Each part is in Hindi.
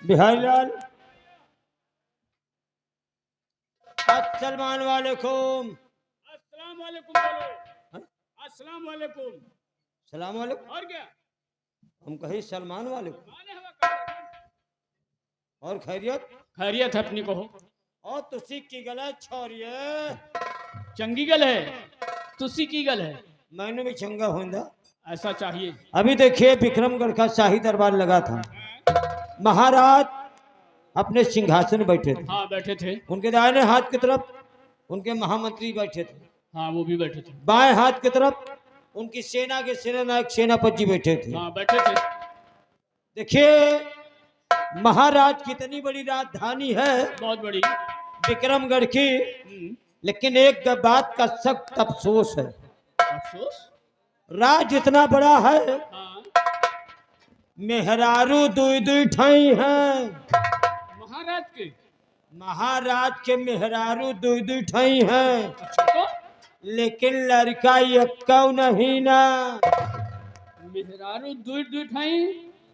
बिहारी लाल सलमान वालेकुम। अस्सलाम वालेकुम बोलो। अस्सलाम वालेकुम। सलाम वालेकुम। और क्या हम कहीं सलमान वालेकुम। माने हवा कर और खैरियत खैरियत है अपनी कहो। और तुसी की गलत छोरिए चंगी गल है तुसी की गल है। मैंने भी चंगा होंदा। ऐसा चाहिए। अभी देखिए विक्रमगढ़ का शाही दरबार लगा था। महाराज अपने सिंहासन बैठे थे। हाँ बैठे थे। उनके दाहिने हाथ की तरफ उनके महामंत्री बैठे थे। हाँ वो भी बैठे थे। बाएं हाथ की तरफ उनकी सेना के सेनानायक सेनापति बैठे थे। हाँ बैठे थे। देखिए महाराज कितनी बड़ी राजधानी है बहुत बड़ी। विक्रमगढ़ की, लेकिन एक बात का सख्त अफसोस है। अफसोस। राज इतना बड़ा है, हाँ मेहरारू दुई दुई ठाई है। महाराज के। महाराज के मेहरारू दुई दुई ठाई है, अच्छा तो लेकिन लड़का यक्का नहीं ना। मेहरारू दूर दूर ठाई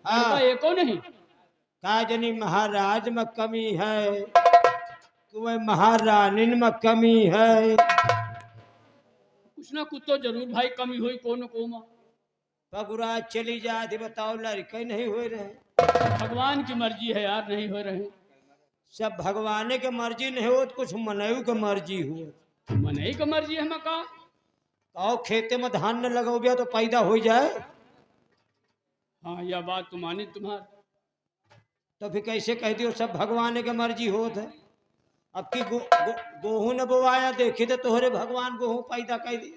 हाँ। लड़का एको नहीं। का जनी महाराज में कमी है तो वह महारानी में कमी है। कुछ ना कुछ तो जरूर भाई कमी हुई को न को में। पगुरा चली जाती बताओ लड़के नहीं हो रहे। भगवान की मर्जी है यार नहीं हो रहे। सब भगवान के मर्जी नहीं हो तो कुछ मनयू के मर्जी हो। मनई का मर्जी है मका। कहो खेते में धान न लगोगे तो पैदा हो जाए, हाँ यह बात तो मानी तुम्हार। तो फिर कैसे कह दियो सब भगवान के मर्जी होत है। अब की गेहूं न बोवाया देखी तो तोहरे भगवान गेहूं पैदा कर दी।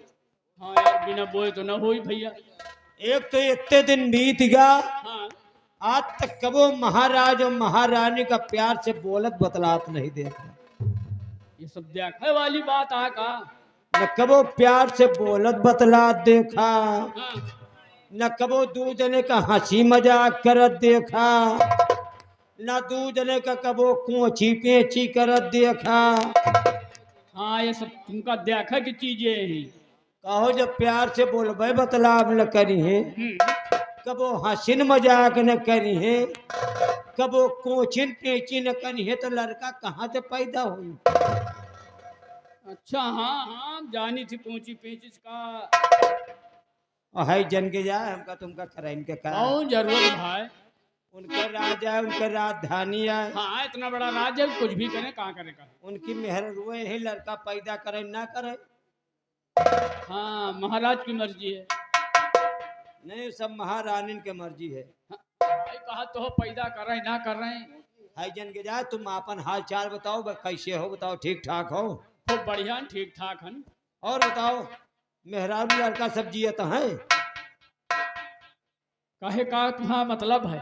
हाँ यार बिना बोए तो ना होई भैया। एक तो इतने दिन बीत गया, हाँ आज तक कबो महाराज और महारानी का प्यार से बोलत बतलात नहीं देखा। ये सब देखने वाली बात आ का। न कबो प्यार से बोलत बतलात देखा, हाँ न कबो दू जने का हंसी मजाक करत देखा, न दू जने का कबो कोची पेची करत देखा। हाँ ये सब तुमका देखा की चीजें हैं। कहो जब प्यार से बोलबे बतलाव न करी है, हम्म, कबो हंसिन मजाक न करी है, कबो कोचिन पेची न करी है, तो लड़का कहाँ से पैदा हुई। अच्छा हाँ हाँ जानी थी पहुंची पेचिस का। और है जन के जाए हमका तुमका कराइन के का। कौन जरूरत भाई। उनके राजा है, उनके राजधानी है, हाँ इतना बड़ा राज्य है, कुछ भी करे कहाँ करे का। उनकी मेहर रुए ही लड़का पैदा करे ना करे। हाँ महाराज की मर्जी है। नहीं सब महारानी के मर्जी है। हाँ, भाई कहा तो हो पैदा कर रहे ना कर रहे। है जन के जाए तुम अपन हाल चाल बताओ, कैसे हो बताओ, ठीक ठाक हो। खूब बढ़िया ठीक ठाक हन। और बताओ मेहरारू लड़का सब जियत है। कहे का तुम्हारा मतलब है।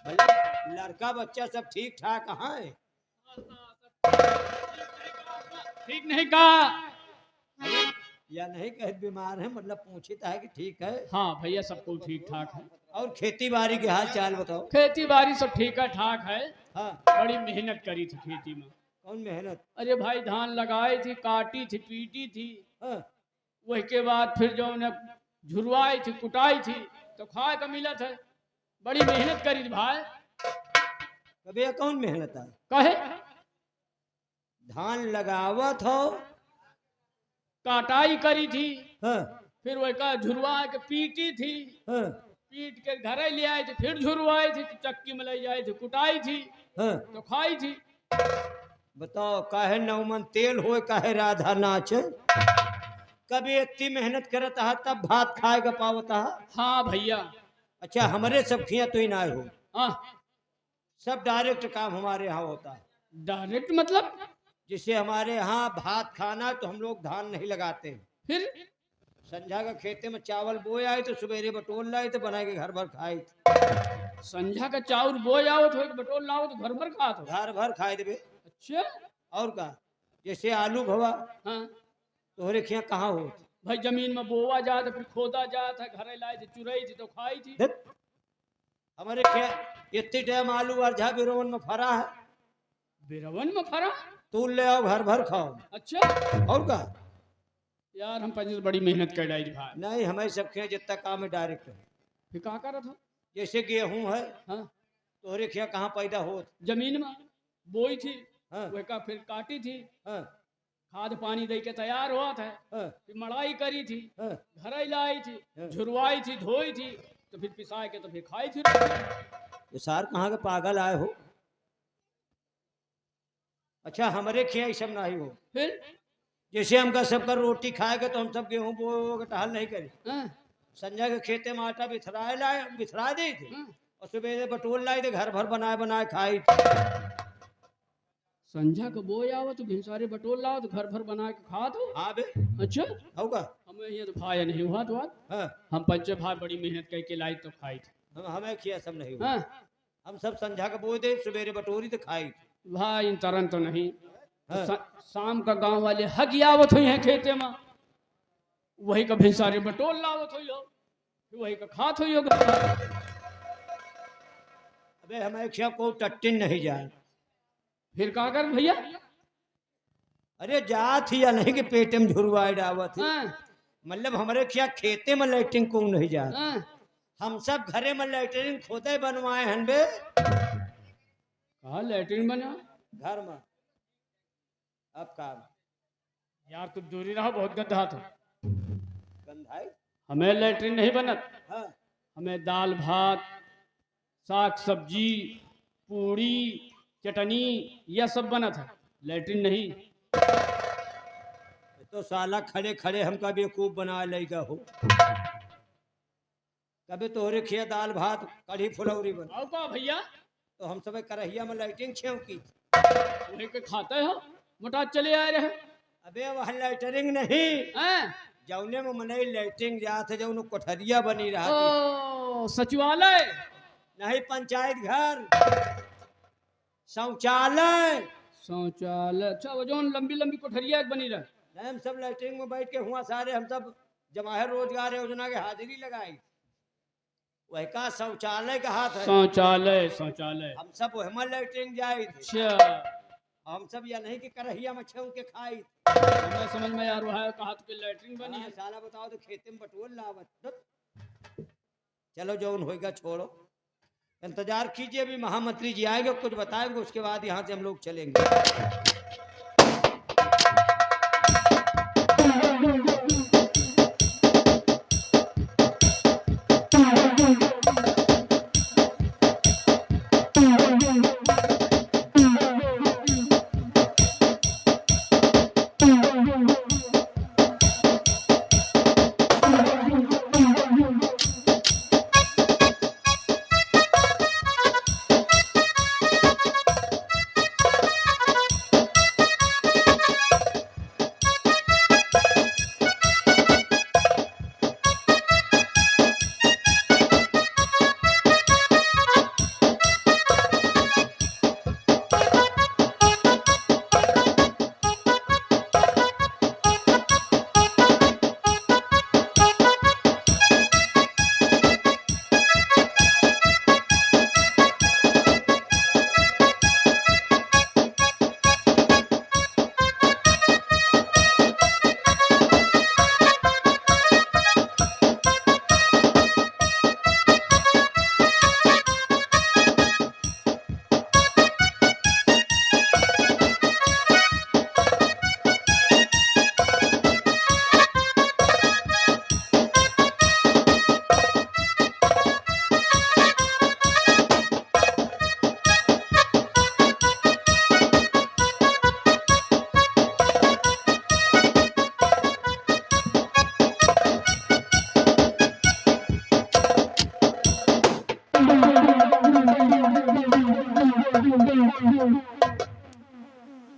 भले लड़का बच्चा सब ठीक ठाक है। ठीक नहीं कहा। या नहीं कहे बीमार है, मतलब पूछता है कि ठीक है। हाँ भैया सबको ठीक ठाक है। और खेती बाड़ी के हाल चाल बताओ। खेती बाड़ी सब ठीक है ठाक है। हाँ। बड़ी मेहनत करी थी खेती में। कौन मेहनत। अरे भाई धान लगाई थी काटी थी पीटी थी। हाँ। वही के बाद फिर जो उन्हें झुरवाई थी कुटाई थी तो खाए का मिला था। बड़ी मेहनत करी थी भाई। कभी कौन मेहनत है। कहे धान लगावत हो। काटाई करी थी। हाँ। फिर वही का झुरवा के पीटी थी। हाँ। पीट के घर ले आए थे फिर झुरवाई थी तो चक्की में ले जाए थे कुटाई थी हाँ। तो खाई थी। बताओ काहे नौमन तेल होए काहे राधा नाच। कभी इतनी मेहनत करता है तब भात खाए का पावता है। हाँ भैया। अच्छा हमारे सब खिया तो ही ना हो। हाँ सब डायरेक्ट काम हमारे यहाँ होता है। डायरेक्ट मतलब जिससे हमारे यहाँ भात खाना तो हम लोग धान नहीं लगाते। फिर संझा का खेते में चावल बोए आए तो सवेरे बटोल लाए तो बना के घर भर खाए थे। संझा का चाउर बो जाओ तो एक बटोल लाओ तो घर भर खा तो। घर भर खाए देवे। अच्छा और का जैसे आलू भवा हाँ तोहरे खिया कहाँ हो। भाई जमीन में बोवा जाता फिर खोदा जाता घर लाए थे चुराई थी तो खाई थी। हमारे खिया इतनी टाइम आलू अर्झा बिरोवन में फरा है। बिरवन में फरा। तू ले आओ घर भर खाओ। अच्छा और का यार हम पंजी से बड़ी मेहनत कर डाई भाई। नहीं हमारे सब खिया जितना काम है डायरेक्ट है। फिर कहा कर था। जैसे गेहूं है हाँ तोहरे खिया कहाँ पैदा होत? जमीन में बोई थी, हाँ वह का फिर काटी थी, हाँ खाद पानी दे के तैयार हुआ था, हाँ फिर मड़ाई करी थी, हाँ। घर लाई थी, हाँ। झुरवाई थी, धोई थी, तो फिर पिसाई के तो फिर खाई थी। ये सार कहाँ के पागल आए हो? अच्छा हमारे खिया ये सब नहीं हो। फिर जैसे हमका सबका रोटी खाएगा तो हम सब गेहूं बो के टहल नहीं करें। हाँ, संजय के खेते में आटा बिथराए लाए, बिथरा दी थे हाँ। और सुबह बटोल लाई थे, घर भर बनाए बनाए खाई। संझा को बोई आओ तो भिनसारे बटोल लाओ तो घर भर बना के खा दो। हाँ बे अच्छा, होगा। हमें ये तो भाई नहीं हुआ तो आज हाँ हम पंचे भाई बड़ी मेहनत करके लाई तो खाई थी। हमें खिया सब नहीं हुआ। हाँ, हम सब संझा के बोए दे, सवेरे बटोरी तो खाई। भाई इन तरन तो नहीं। हाँ। शाम का गांव वाले हग आवत हुई हैं खेते में, वही का भिनसारे बटोल लावत हुई हो, फिर वही का खात हुई हो। अबे हमें खिया को टट्टिन नहीं जाए। फिर का कर भैया? अरे जात ही या नहीं कि पेट में झुरवाए डावत है। हाँ, मतलब हमारे खिया खेते में लाइटिंग को नहीं जात। हाँ। हम सब घरे में लाइटिंग खोदे बनवाए हन बे। कहा लैट्रिन बना? घर में अब काम यार तुम दूरी रहो, बहुत गंदा था। गंधाई। हमें लैट्रिन नहीं बनत, हाँ हमें दाल भात, साग सब्जी, पूड़ी, चटनी यह सब बना था, लैट्रिन नहीं। तो साला खड़े खड़े हमका बेवकूफ बना लेगा हो। कभी तोहरे खिया दाल भात कढ़ी फुलौरी बन आओ का भैया, तो हम सब करहिया में लाइटिंग छेव की। वही के खाते हो, मोटा चले आ रहे। अबे वह लाइटरिंग नहीं, हैं? जौने में मनई लाइटिंग जात है, जौन कोठरिया बनी रहा थी। ओ सचिवालय, नहीं पंचायत घर, शौचालय। शौचालय। अच्छा, वो जो लंबी लंबी कोठरिया एक बनी रहे। नहीं, हम सब लाइटिंग में बैठ के हुआ सारे, हम सब जवाहर रोजगार योजना के हाजिरी लगाई। वह का शौचालय का हाथ है। शौचालय, शौचालय। हम सब वह लाइटिंग जाए थे। अच्छा, हम सब या नहीं कि करहिया में छेव के खाई। मैं समझ में यार वह कहा तो कि लैट्रिन बनी हाँ, है। साला बताओ तो खेते में बटोल लावत। चलो जौन होएगा छोड़ो, इंतजार कीजिए, अभी महामंत्री जी आएंगे, कुछ बताएंगे, उसके बाद यहाँ से हम लोग चलेंगे।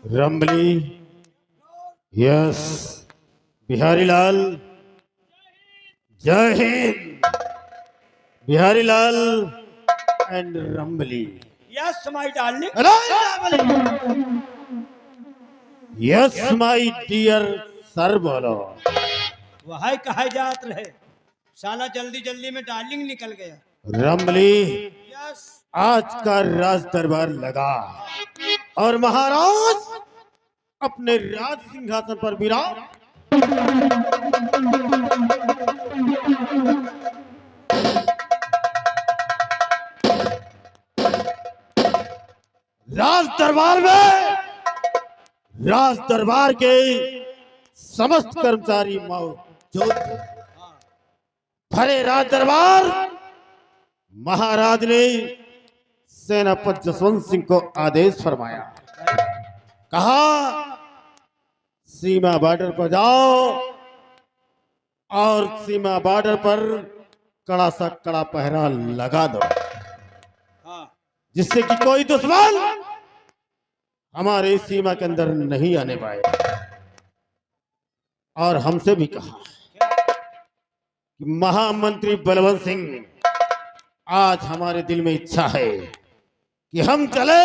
रंबली, यस, बिहारी लाल, जय हिंद, बिहारी लाल एंड रंबली। Yes my darling. Yes my dear sir बोलो। वह कहा जात रहे, साला जल्दी जल्दी में डार्लिंग निकल गया। रंबली, यस। आज का राज दरबार लगा और महाराज अपने राज सिंहासन पर विराज। राज दरबार में राज दरबार के समस्त कर्मचारी मौजूद थे। भरे राज दरबार महाराज ने सेनापति जसवंत सिंह को आदेश फरमाया, कहा सीमा बॉर्डर पर जाओ और सीमा बॉर्डर पर कड़ा सा कड़ा पहरा लगा दो, जिससे कि कोई दुश्मन हमारे सीमा के अंदर नहीं आने पाए। और हमसे भी कहा कि महामंत्री बलवंत सिंह, आज हमारे दिल में इच्छा है कि हम चले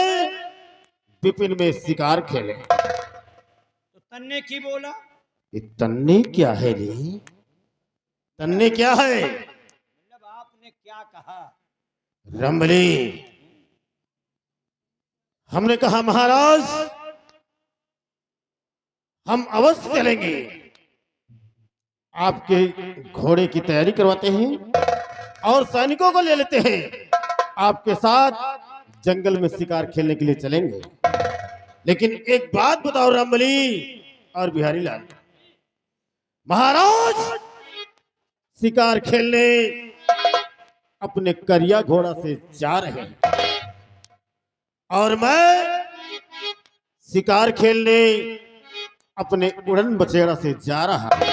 विपिन में शिकार खेले। तो तन्ने की बोला? ये तन्ने क्या है रे? तन्ने क्या है? मतलब आपने क्या कहा? रंबली, हमने कहा महाराज हम अवश्य चलेंगे, आपके घोड़े की तैयारी करवाते हैं और सैनिकों को ले लेते हैं, आपके साथ जंगल में शिकार खेलने के लिए चलेंगे। लेकिन एक बात बताओ रामबली और बिहारी लाल, महाराज शिकार खेलने अपने करिया घोड़ा से जा रहे हैं और मैं शिकार खेलने अपने उड़न बछेड़ा से जा रहा हूं।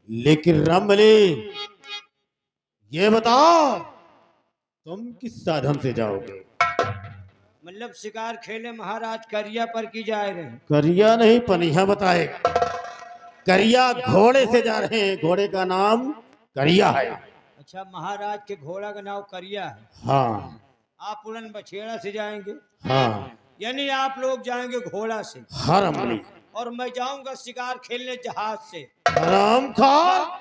लेकिन रामबली ये बताओ तुम किस साधन से जाओगे? मतलब शिकार खेले महाराज करिया पर की जा रहे हैं? करिया नहीं, पनिया बताए। करिया घोड़े से जा रहे हैं, घोड़े का नाम करिया है। अच्छा, महाराज के घोड़ा का नाम करिया है। हाँ। आप उड़न बछेड़ा से जाएंगे? हाँ। यानी आप लोग जाएंगे घोड़ा से? हाँ रामबली। और मैं जाऊंगा शिकार खेलने जहाज से। हराम खोर,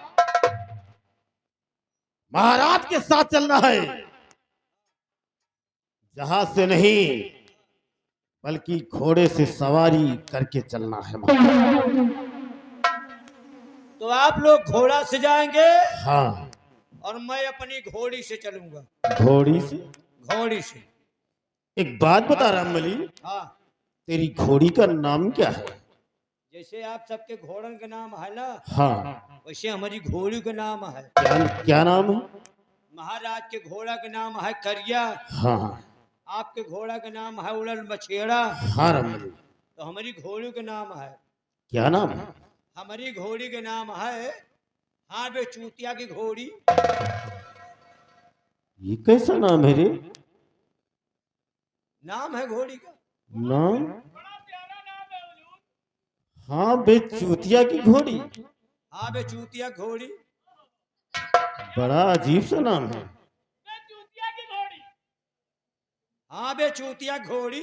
महाराज के साथ चलना है, जहाज से नहीं बल्कि घोड़े से सवारी करके चलना है महाराज। तो आप लोग घोड़ा से जाएंगे? हाँ। और मैं अपनी घोड़ी से चलूंगा। घोड़ी से? घोड़ी से। एक बात बता रामबली, हाँ। तेरी घोड़ी का नाम क्या है? जैसे आप सबके घोड़न का नाम है ना, हाँ, वैसे हमारी घोड़ी का नाम है। क्या नाम है? महाराज के घोड़ा का नाम है करिया। हाँ। आपके घोड़ा का नाम है उड़न बछेड़ा। हाँ रामबली। तो हमारी घोड़ी का नाम है? क्या नाम है? हमारी घोड़ी का नाम है हाँ बे चूतिया की घोड़ी। ये कैसा नाम है रे? नाम है घोड़ी का। नाम? हाँ बे चूतिया की घोड़ी। हाँ बे चूतिया घोड़ी। बड़ा अजीब सा नाम है। हाँ बे चूतिया घोड़ी।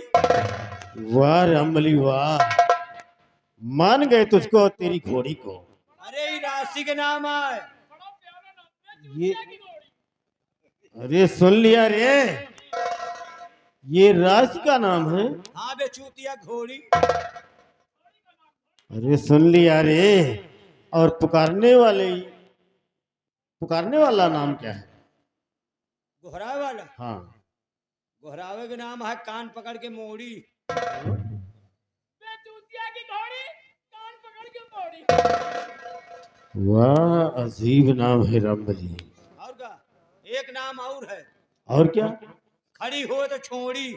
वाह रामबली वाह, मान गए तुझको और तेरी घोड़ी को। अरे ये राशि के नाम है ये अरे सुन लिया रे, ये राज का नाम है। हाँ बे चूतिया घोड़ी। अरे सुन लिया रे, और पुकारने वाला नाम क्या है? घोरावे वाला? हाँ। घोरावे का नाम है कान पकड़ के मोड़ी। वाह अजीब नाम है रामबली। और का एक नाम और है। और क्या? खड़ी हो तो छोड़ी।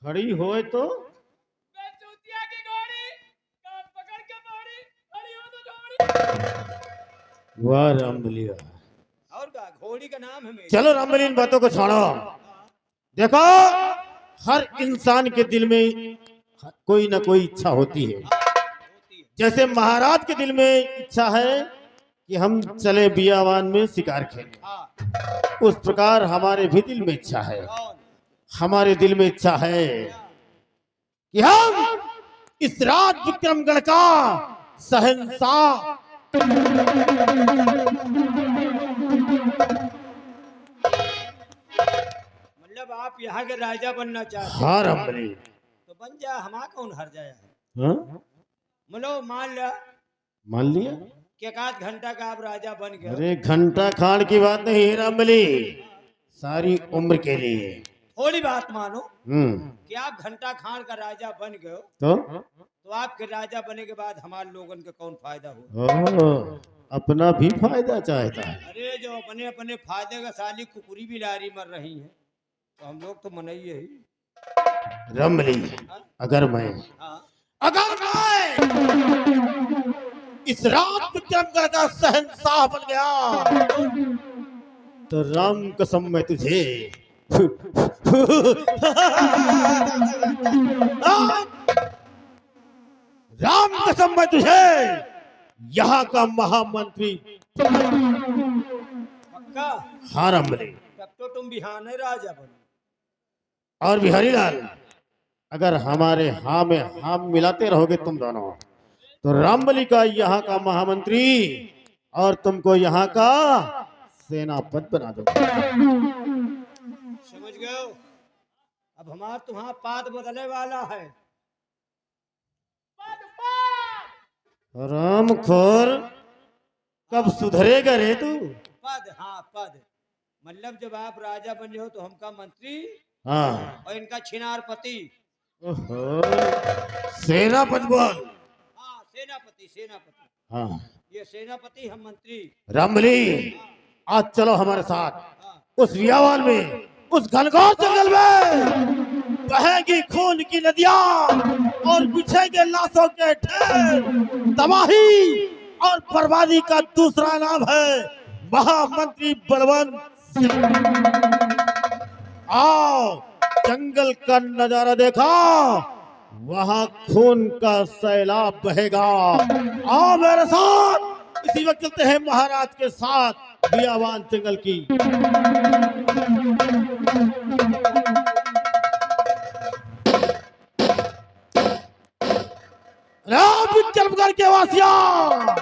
खड़ी होए तो? वाह रामबली वाह। और का घोड़ी का नाम है मेरी। चलो रामबली इन बातों को छोड़ो। देखो, हर इंसान के दिल में कोई ना कोई इच्छा होती है। जैसे महाराज के दिल में इच्छा है कि हम चले बियावान में शिकार खेलें, उस प्रकार हमारे भी दिल में इच्छा है। हमारे दिल में इच्छा है कि हम इस राज विक्रमगढ़ का शहंशाह मतलब आप यहाँ के राजा बनना चाहते हैं? हाँ रामबली। तो बन जा, हमारा कौन हर जाया है? हाँ? मतलब मान लिया कि एक आध घंटा का आप राजा बन गए। अरे घंटा खान की बात नहीं है रामबली, सारी उम्र के लिए। थोड़ी बात मानो हम्म। कि आप घंटा खान का राजा बन गए हो, तो तो आपके राजा बने के बाद हमारे लोगन के कौन फायदा हुआ? ओ, अपना भी फायदा चाहता है। अरे जो अपने अपने फायदे का साली कुकुरी भी लारी मर रही है, तो हम लोग तो मनइए ही। रमली, हाँ? अगर मैं हाँ, इस रात विक्रमगढ़ का शहंशाह बन गया तो राम कसम मैं तुझे राम कसम मैं तुझे यहाँ का महामंत्री। पक्का? हाँ रमली। तब तो तुम बिहाने राजा बनो। और बिहारी लाल, अगर हमारे हाँ में हाँ मिलाते रहोगे तुम दोनों, तो रामबली का यहाँ का महामंत्री और तुमको यहाँ का सेनापति बना दो। समझ गए हो? अब हमारा तुम्हारा पाद बदलने वाला है। रामखोर, कब सुधरेगा रे तू? पद, हाँ पद, मतलब जब आप राजा बने हो तो हमका मंत्री हाँ। और इनका छिनारपति। ओहो, सेनापति बोल। हाँ सेनापति, सेनापति। हाँ। ये सेनापति, हम मंत्री। रामबली, आज चलो हमारे साथ हाँ, उस बियावान में, उस घनघोर जंगल में बहेगी खून की नदियां और बिछेंगे लाशों के ढेर। तबाही और बर्बादी का दूसरा नाम है महामंत्री बलवंत सिंह। आओ, जंगल का नजारा देखा, वहां खून का सैलाब बहेगा। आओ मेरे साथ, इसी वक्त चलते हैं महाराज के साथ बियावान जंगल की। विक्रमगढ़ के वासियों,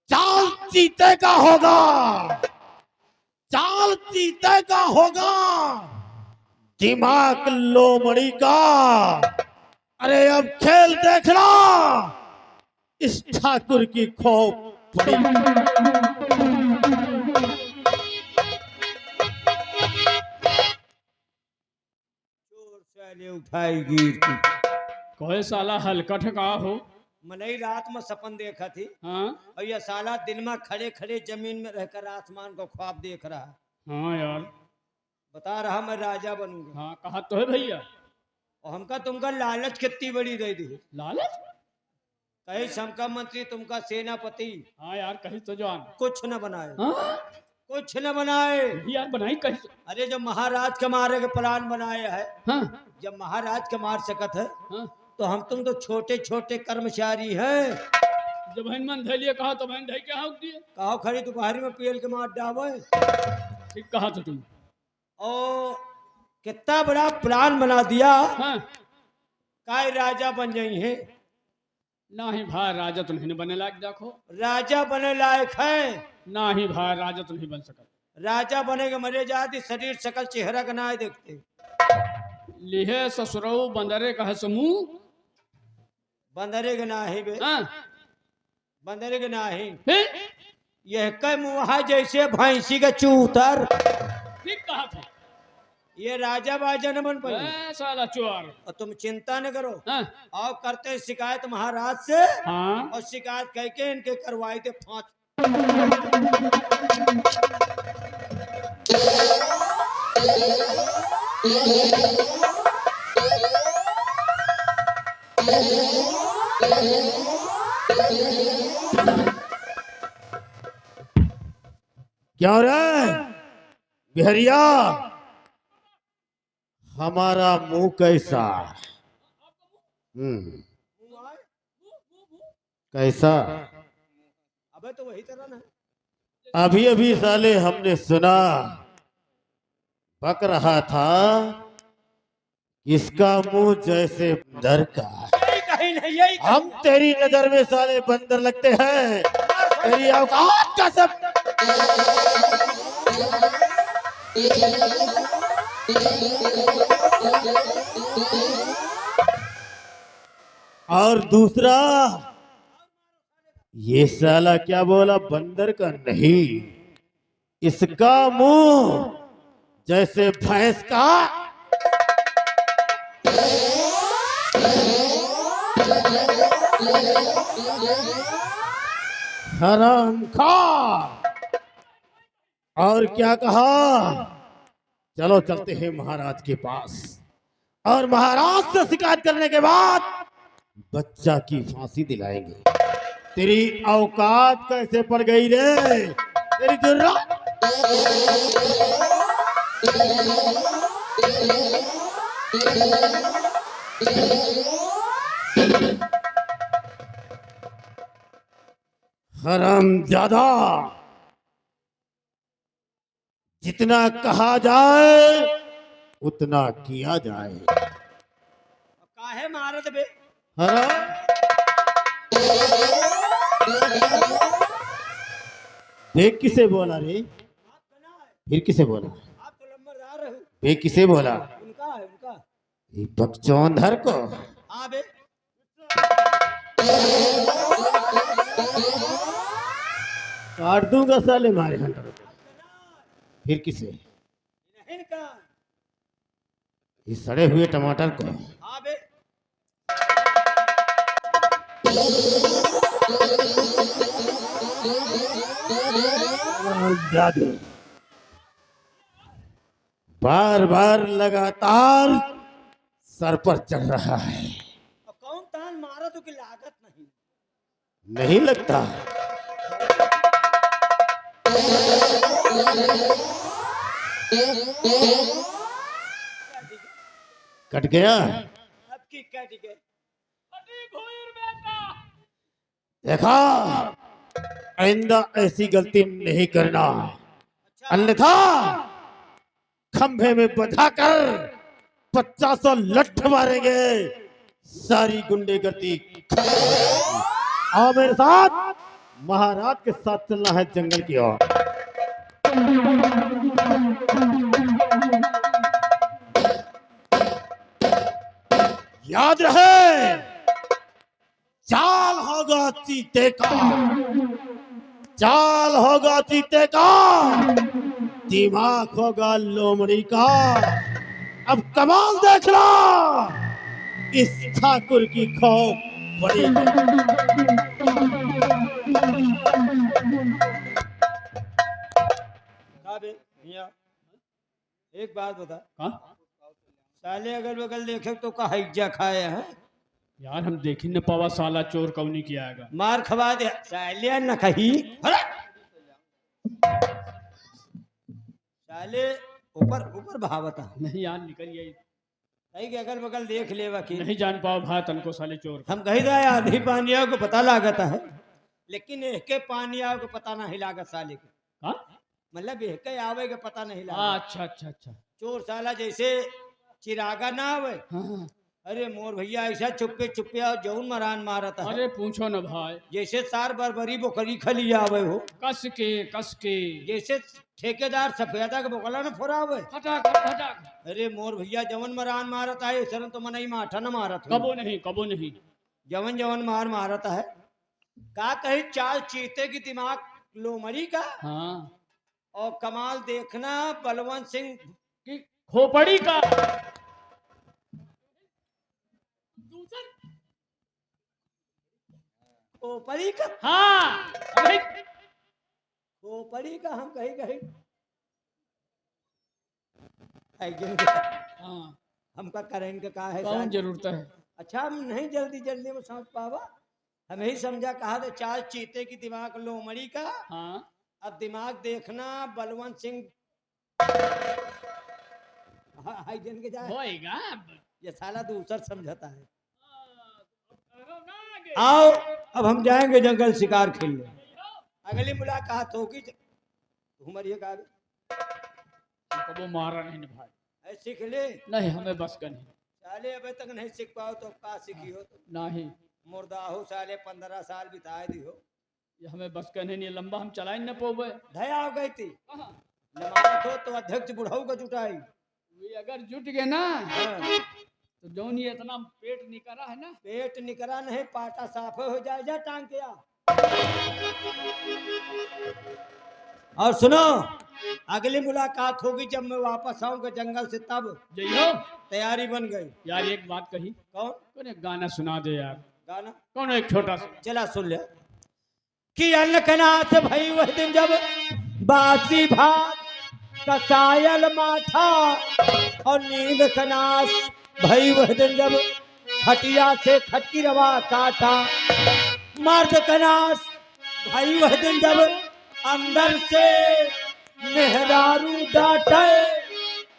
चाल चीते का होगा, चाल चीते का होगा, दिमाग लोमड़ी का। अरे अब खेल देखना, इस ठाकुर की खोप पड़ी। चोर साले उठाई गिर की। कोई साला हलकट का हो। मनई रात में सपन देखा थी, हाँ और यह साला दिन में खड़े खड़े जमीन में रहकर आसमान को ख्वाब देख रहा है। हाँ यार, बता रहा मैं राजा बनूंगा, हाँ कहा तो है भैया। और हमका तुमका लालच कितनी बड़ी दे दी। लालच? कहीं समका मंत्री, तुमका सेनापति, हाँ यार, कहीं तो जान। कुछ न बनाए, हाँ कुछ न बनाए। यार, बनाई कहीं। अरे जब महाराज के मारे के प्लान बनाए है, हाँ जब महाराज के मार सकत है, हाँ, तो हम तुम तो छोटे छोटे कर्मचारी हैं। जब बहन मन धैलिए कहा तो बहन धै के हाँ दिए। कहो खरी दोपहरी में पीएल के मार डावे। ठीक कहा तो तुम। और कितना बड़ा प्लान बना दिया, हाँ, काय राजा बन जाई है। ना ही भाई राजा तो नहीं बने लायक, देखो। राजा बने लायक है, ना ही भाई राजा तो नहीं बन सकता। राजा बने के मरे जाती, शरीर शकल चेहरा का ना देखते। लिहे ससुरऊ बंदरे कहे समूह। बंदरे के ना ही बे, हाँ, बंदरे के ना ही। फिर यह कई मुहा जैसे भैंसी का चूतर। ठीक कहा था। ये राजा बाजा न बन पाई। ए, साला चोर। और तुम चिंता न करो, हाँ आओ करते शिकायत महाराज से, हाँ, और शिकायत कह के इनके करवाई थे 5। क्या हो रहा है बिहरिया? हमारा मुंह कैसा? कैसा? अबे तो वही तरह ना। अभी अभी साले हमने सुना, बक रहा था, इसका मुंह जैसे बंदर का। यही कहीं नहीं, यही हम तेरी नजर में साले बंदर लगते हैं? तेरी औकात का सब। और दूसरा, ये साला क्या बोला? बंदर का नहीं, इसका मुंह जैसे भैंस का हराम खा। और क्या कहा? चलो चलते हैं महाराज के पास, और महाराज से शिकायत करने के बाद बच्चा की फांसी दिलाएंगे। तेरी औकात कैसे पड़ गई रे? तेरी जुर्रत? हरामजादा, जितना कहा जाए उतना किया जाए। काहे मारत बे? हराम देख किसे बोला रे? आप बना है, फिर किसे बोला? आप तो लंबरदार हो। बे किसे बोला? उनका है उनका। ये बकचोदर को। हाँ बे। काट दूंगा साले मारे हंटर को। फिर किसे? नहीं इनका। ये सड़े हुए टमाटर को। हाँ बे। जादू बार बार लगातार सर पर चढ़ रहा है। अब कौन तान मारा तो की लागत नहीं। नहीं लगता? कट गया? अब की क्या ठीक है? देखा, आइंदा ऐसी गलती नहीं करना, अच्छा अन्यथा खंभे में बंधाकर 50 लठ मारेंगे। सारी गुंडेगर्दी खत्म हो जाएगी। आओ मेरे साथ, महाराज के साथ चलना है जंगल की ओर। याद रहे, चाल होगा चीते का, चाल होगा चीते का, दिमाग होगा लोमड़ी का। अब कमाल देख लो, इस ठाकुर की खौफ बड़ी है। हाँ बे भैया, एक बात बता। हाँ साले अगल बगल देखे तो का हैजा खाए हैं। यार, हम देख ही न पावा साला चोर कौनी किया आएगा। मार खवा दे साले न कही। अरे! साले ऊपर ऊपर भावता नहीं यार, निकल गई। कहीं के अगल बगल देख ले वकील। नहीं जान पाओ भाई तनको साले चोर। हम कही रहे आधी पानिया को पता लागता है, लेकिन एके पानिया को पता नहीं लागत साले के। हाँ मतलब एके आवे के पता नहीं हाँ, लागत। अच्छा अच्छा अच्छा। चोर साला जैसे चिरागा ना आवे। हाँ, अरे मोर भैया ऐसा चुप्पे चुप्पे और जौन मरान मारता है, अरे पूछो न भाई। जैसे सार बरबरी बोकरी खली आवे हो, कस के जैसे ठेकेदार सफेदा के बोकला न फोरावे। फटाक फटाक। अरे मोर भैया जवन मरान मारता है सरन तो मनई माठा न मारत हो। कबो नहीं। जवन जवन मार मारता है। का कही चाल चीते की दिमाग लोमड़ी का, हाँ, और कमाल देखना बलवंत सिंह कि खोपड़ी का। खोपड़ी का। हाँ अरे, खोपड़ी का हम कही कही हाँ, हमका करें के का है कौन साहब? जरूरत है। अच्छा हम नहीं जल्दी जल्दी में समझ पावा। हम यही समझा कहा था चाल चीते की दिमाग लोमड़ी का। हाँ, अब दिमाग देखना बलवंत सिंह। हाई जन के जाए होएगा। ये साला दूसर समझता है। आओ अब हम जाएंगे जंगल शिकार खेलने। अगली मुलाकात होगी घुमरिए का कबो मारा नहीं भाई। ऐ सीख ले। नहीं, हमें बस का नहीं। साले अबे तक नहीं सीख पाओ तो का सीखी हो तुम? नहीं, मुर्दा हो साले 15 साल बिताए दी हो। ये हमें बस का नहीं, लंबा हम चला ही न पोवे। धया हो गई थी। कहाँ? जमानत हो तो अध्यक्ष बुढ़ाऊ का जुटाई। ये अगर जुट गए ना, हाँ, तो जौन ये इतना पेट निकला है ना। पेट निकरा नहीं पाटा साफ हो जाए जा टांग के आ। और सुनो अगली मुलाकात होगी जब मैं वापस आऊंगा जंगल से, तब जइयो। तैयारी बन गई। यार एक बात कही, कौन कौन एक गाना सुना दे यार, गाना? कौन एक छोटा सा। चला सुन ले कि अनकनाथ भई वह दिन जब बासी भात कसायल माथा, और नींद कनाश भई वह दिन जब खटिया से खटकी रवा काटा। मर्द कनाश भई वह दिन जब अंदर से मेहरारू डांटे,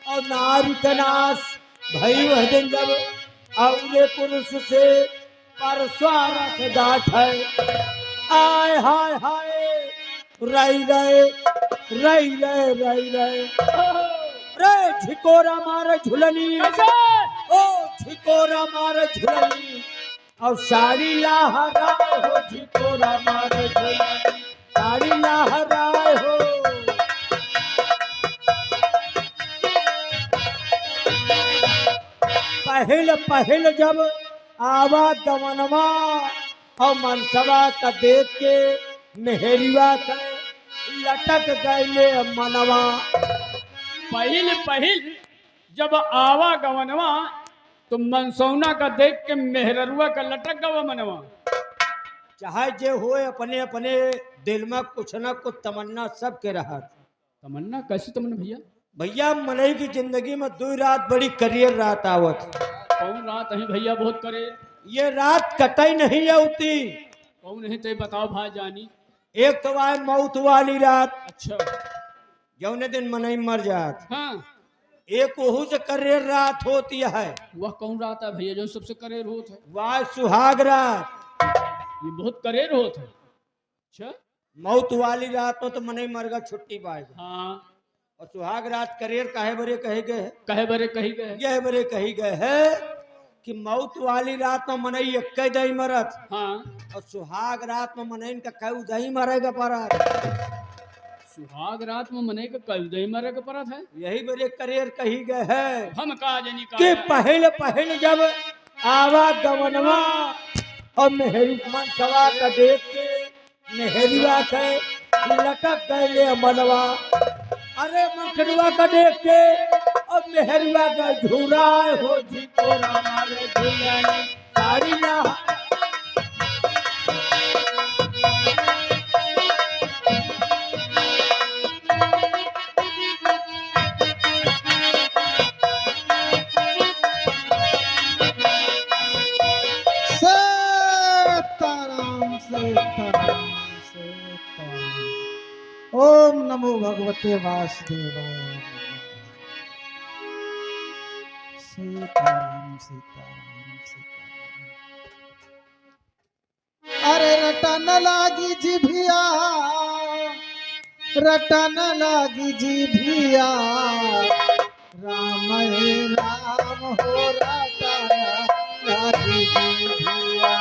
और नारी कनाश भई वह दिन जब अवले पुरुष से परस्वारथ डांटे। आय हाय हाय रई रहे रई रहे रई रहे रे झिकोरा मारे झुलनी, ओ झिकोरा मारे झुलनी, और साड़ी लहराए हो झिकोरा मारे झुलनी, साड़ी लहराए हो। पहल पहल जब आवा दमनवा, और मनसवा का देख के मेहरिवा का लटक गए मनवा। पहिल पहिल जब आवा गवनवा, तो मनसौना का देख के मेहररुआ का लटक गवा मनवा। चाहे जे होए अपने अपने दिल में कुछ न कुछ तमन्ना सबके रहा। तमन्ना कैसी तमन्ना भैया? भैया मनई की जिंदगी में 2 रात बड़ी करियर रात आवत। कौन रात है भैया बहुत करे? ये रात कटई नहीं होती। कौन है ते बताओ भाई जानी। एक तो आए मौत वाली रात, अच्छा। जौने दिन मनई मर जात। हाँ। एक ओहू से करियर रात होती है। वह कौन रात है भैया जो सबसे करेर होत है? वह सुहाग रात। ये बहुत करेर होत है। अच्छा। मौत वाली रात में तो मनई मर गया, छुट्टी पाएगा। हाँ। और सुहाग रात करियर काहे बरे कहे गए है? कहे बरे कही गए। यह बरे कही गए है कि मौत वाली रात में मनई एक दही मरत। हाँ। और सुहाग रात में मनई का कई दही मरेगा पर। सुहाग रात में मने का कल दही मरे का परत है। यही मेरे करियर कही गए है हम का जनी का कि पहले पहले जब आवा गवनवा, और मेहरी मनसवा का देख के मेहरिया के लटक गए मनवा। अरे मनसवा का देख के और मेहरिया का झूराए हो झिकोरा मारे झुलनी, साड़ी ना। सीताराम सीताराम सीताराम। ओम नमो भगवते वासुदेवाय। सीताराम सीताराम सीताराम। अरे रटन लागी जिभिया, रटन लागी जिभिया, राम राम हो रटन लागी जिभिया।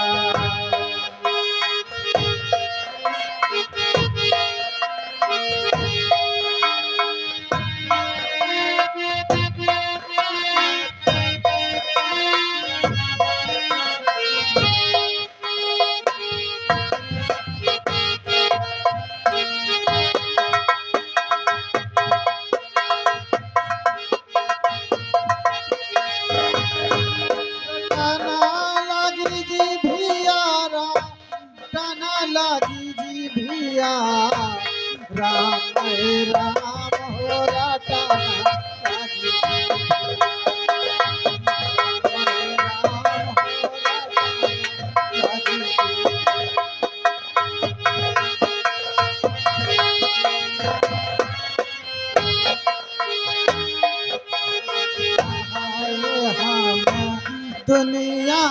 लागी जी भिया, राम राम हो रटा लागी जी दुनिया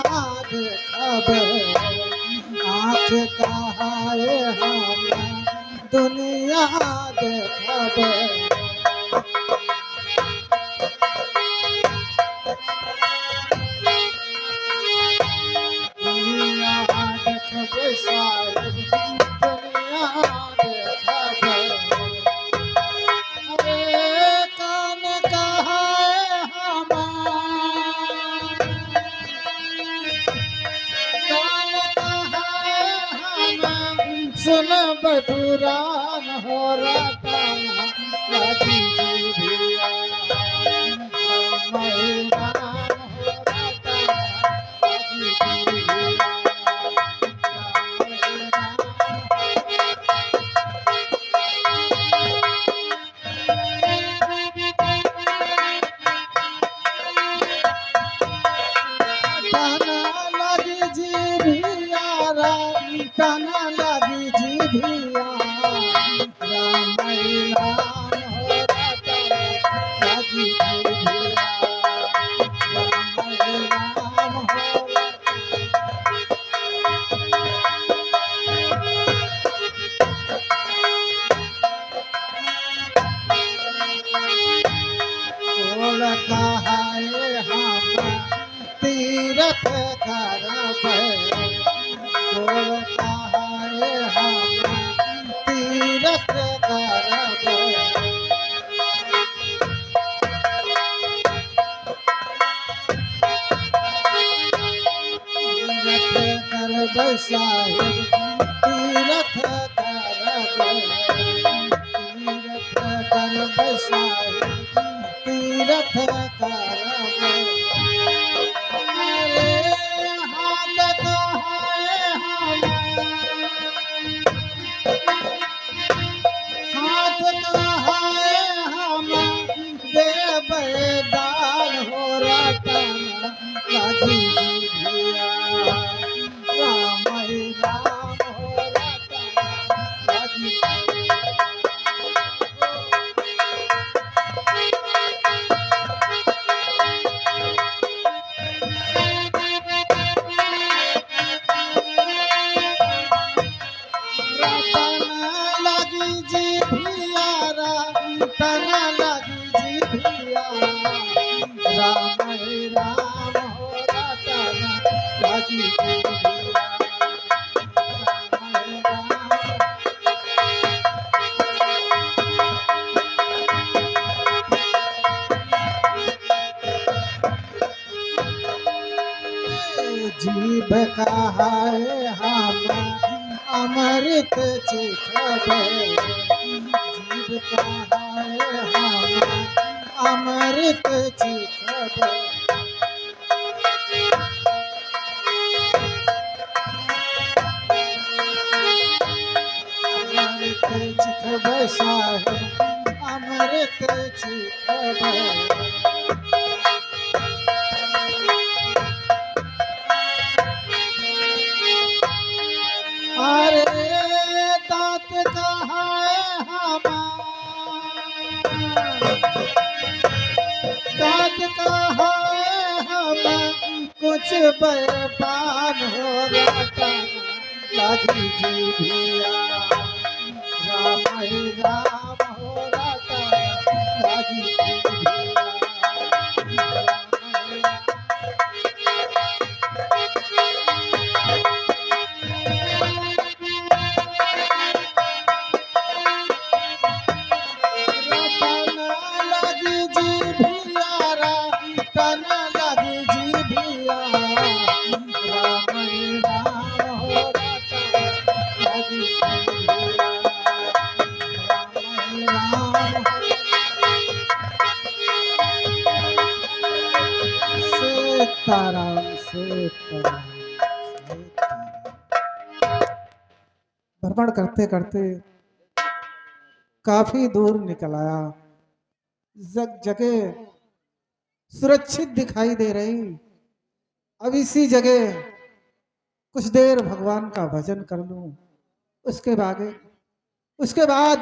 देखब आँख कहाए हम दुनिया देखब। दुनिया देखब साहेब दुनिया देखब। अरे कान कहाए सुन बटुरान हो रटाना लागी भिया राम हो गोड़ कहाए हम तीरथ करब गोड़ कहाए हम तीरथ करब तीरथ करब साहिब तीरथ करब तीरथ करब साहिब तीरथ करब अरे हाथ कहाए हाथ कहाए हम देव दान हो रतन लागी भिया राम राम हो रतन लागी रतन लागी जी भिया रतन लागी जी भिया राम राम हो रतन लागी जी भिया राम राम जीव कहाए हम अमृत चिखब जीव कहाए हम अमृत चिखब अमृत चिखब साहिब अमृत चिखब अरे दांत कहाए हम दांत कहाए हम कुछ बर्बाद हो रतन लागी जी भिया राम राम हो रतन लागी जी भिया रतन लागी जी भिया रतन लागी जी भिया राम राम हो रतन लागी जी भिया राम सीताराम सीताराम भ्रमण करते करते काफी दूर निकल आया जगह सुरक्षित दिखाई दे रही अब इसी जगह कुछ देर भगवान का भजन कर लूं उसके बाद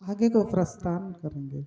आगे को प्रस्थान करेंगे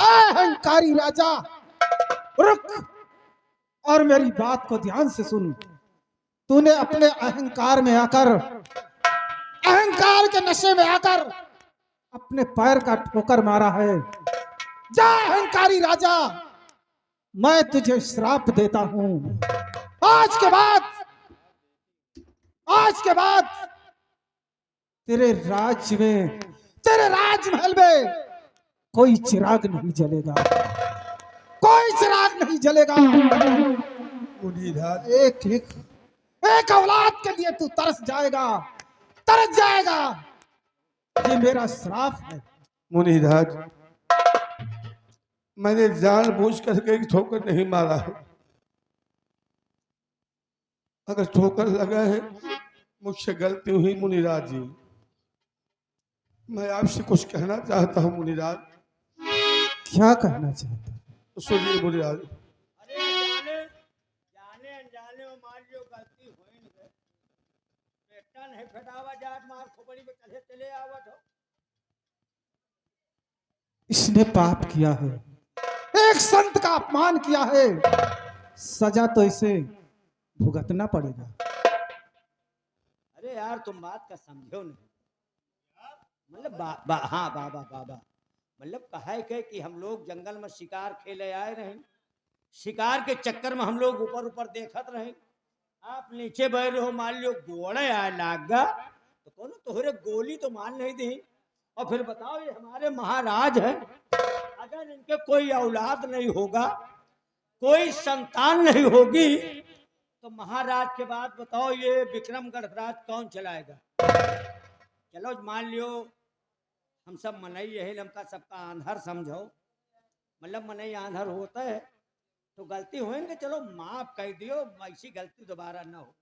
अहंकारी राजा रुक और मेरी बात को ध्यान से सुन। तूने अपने अहंकार में आकर, अहंकार के नशे में आकर अपने पैर का ठोकर मारा है। जा अहंकारी राजा, मैं तुझे श्राप देता हूं। आज के बाद तेरे राज्य में, तेरे राजमहल में कोई चिराग नहीं जलेगा, कोई चिराग नहीं जलेगा। मुनीराज, एक एक एक औलाद के लिए तू तरस जाएगा, तरस जाएगा। ये मेरा श्राप है। मुनीराज, मैंने जानबूझ करके एक ठोकर नहीं मारा है। अगर ठोकर लगा है मुझसे गलती हुई मुनीराज जी। मैं आपसे कुछ कहना चाहता हूँ मुनीराज। क्या कहना चाहता है? तो सुनिए मुनीराज। अरे जाने जाने अनजाने में मान लियो गलती हुई नहीं, बेटा नहीं फटावा जाट मार खोपड़ी में चले चले आवत हो। इसने पाप किया है, एक संत का अपमान किया है, सजा तो इसे भुगतना पड़ेगा। अरे यार तुम बात का समझो नहीं। मतलब हाँ बाबा बाबा, मतलब कहा है कि हम लोग जंगल में शिकार खेले आए रहे, शिकार के चक्कर में हम लोग ऊपर ऊपर देखत रहे, आप नीचे बैठ रहे हो, मान लो गोड़े आए लागा तो कौन तोहरे गोली तो मान नहीं दी। और फिर बताओ ये हमारे महाराज है, अगर इनके कोई औलाद नहीं होगा, कोई संतान नहीं होगी, तो महाराज के बाद बताओ ये विक्रमगढ़ राज कौन चलाएगा। चलो मान लियो हम सब मनई यही हमका सबका आंधर समझो, मतलब मनई आंधर होता है तो गलती होंगे, चलो माफ कर दियो, ऐसी गलती दोबारा ना हो।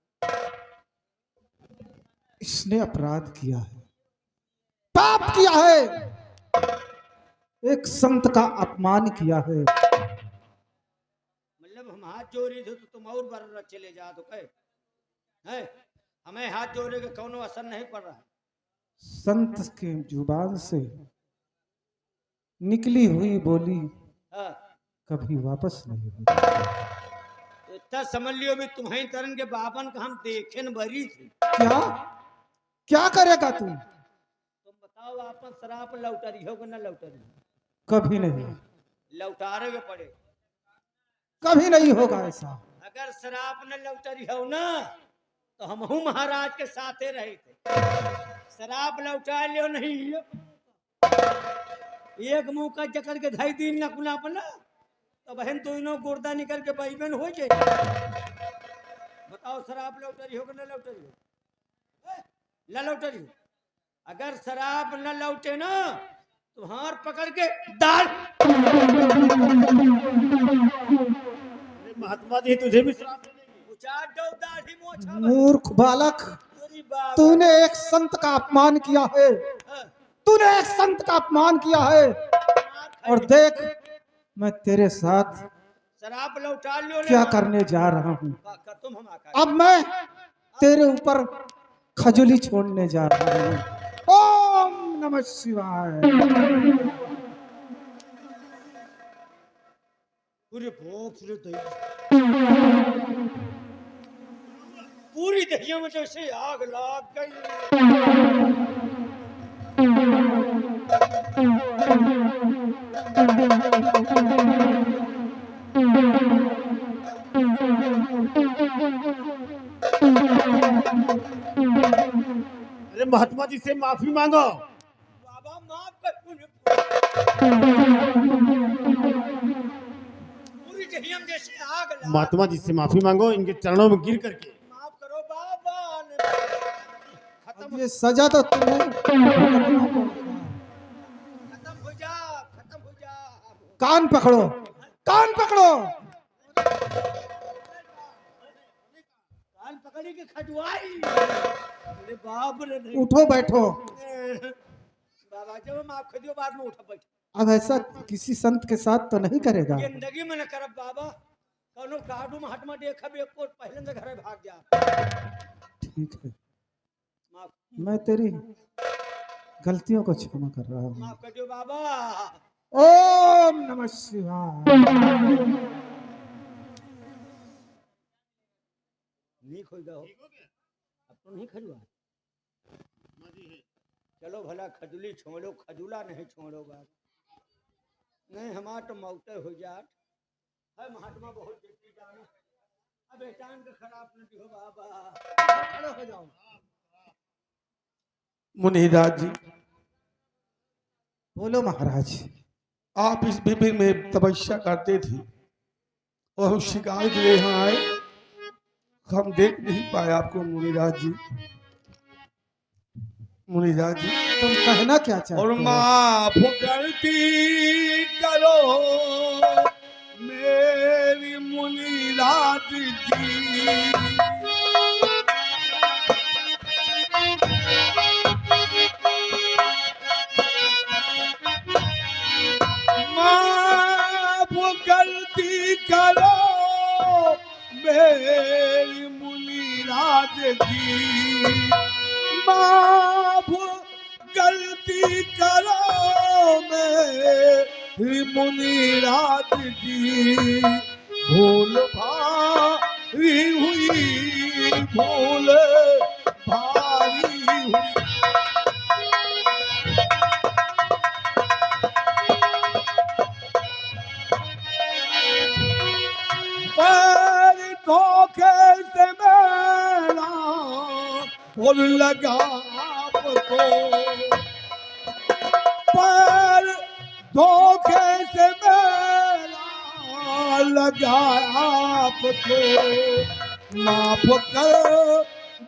इसने अपराध किया है, पाप किया है, एक संत का अपमान किया है। मतलब हम हाथ जोड़ी थे तो तुम और बर चले जा तो कहे है, हमें हाथ जोड़े के कोनो असर नहीं पड़ रहा। संत के जुबान से निकली हुई बोली हाँ, कभी वापस नहीं होती। इतना समझ लियो भी तुम्हारी तरन के बाबन का हम देखे न भरी थी। क्या क्या करेगा तू? तुम बताओ आपन शराब लौटरी हो कि न लौटरी? कभी नहीं, लौटारे के पड़े। कभी नहीं होगा ऐसा। अगर शराब न लौटरी हो ना तो हम महाराज के साथे रहे थे। शराब लौटा लियो नहीं, एक मुंह का जकड़ के ढाई दिन न कुना पना तो बहन दोनों गुर्दा निकल के बैबन हो जाए। बताओ शराब लौटरी हो कि न लौटरी हो? न लौटरी हो। अगर शराब न लौटे ना तो हार पकड़ के दाल। महात्मा जी तुझे भी श्राप देंगे। उचाट दो दाढ़ी मोछा। मूर्ख बालक, तेरी बात। तूने एक संत का अपमान किया है, हाँ, तूने एक संत का अपमान किया है। और देख मैं तेरे साथ शराब लौटा लियो क्या करने जा रहा हूँ। तुम हम आका। अब मैं तेरे ऊपर खजुली छोड़ने जा रहा हूँ। ओम नमः शिवाय। पूरे भोग पूरे दही, पूरी दहिया में जैसे आग लाग गई। अरे महात्मा जी से माफी मांगो। बाबा माफ कर, पूरी दहिया में जैसे आग लाग। महात्मा जी से माफी मांगो, इनके चरणों में गिर करके। माफ करो बाबा। खत्म अब ये सजा तो तुम्हें खत्म हो जा, खत्म हो जा। कान पकड़ो, कान पकड़ो। कान पकड़ी के खजवाई। अरे बाप रे नहीं। उठो बैठो। बाबा जब माफ कर दियो बाद में उठा बैठ। अब ऐसा किसी संत के साथ तो नहीं करेगा। जिंदगी में न करब बाबा, कौनो काडू में हट में देखब एक को पहले से घरे भाग जा। ठीक है, माफ मैं तेरी गलतियों को क्षमा कर रहा हूँ। माफ कर दियो बाबा। ओम नमः शिवाय। नीक हो गया हो, अब तो नहीं खजुआ। चलो भला खजुली छोड़ो, खजुला नहीं छोड़ोगा। नहीं हमार तो मौते हो जात है। महात्मा बहुत देखी जाना, अब बेटान के खराब न दियो बाबा। खड़े हो जाओ। मुनिराज जी, बोलो महाराज। आप इस विभिन्न में तपस्या करते थे और हम शिकार के लिए यहाँ आए, हम देख नहीं पाए आपको मुनिराज जी। मुनिराज जी, तुम कहना क्या और चाहते हो? माफ गलती करो मेरी मुनिराज जी। माफ गलती करो मेरी मुनिराज जी। माफ गलती करो मेरी मुनिराज जी। भूल भारी हुई, भूल भारी हुई। पर धोखे से मेरा फूल लगा आपको, पर धोखे से मेरा लगा आपको। माफ कर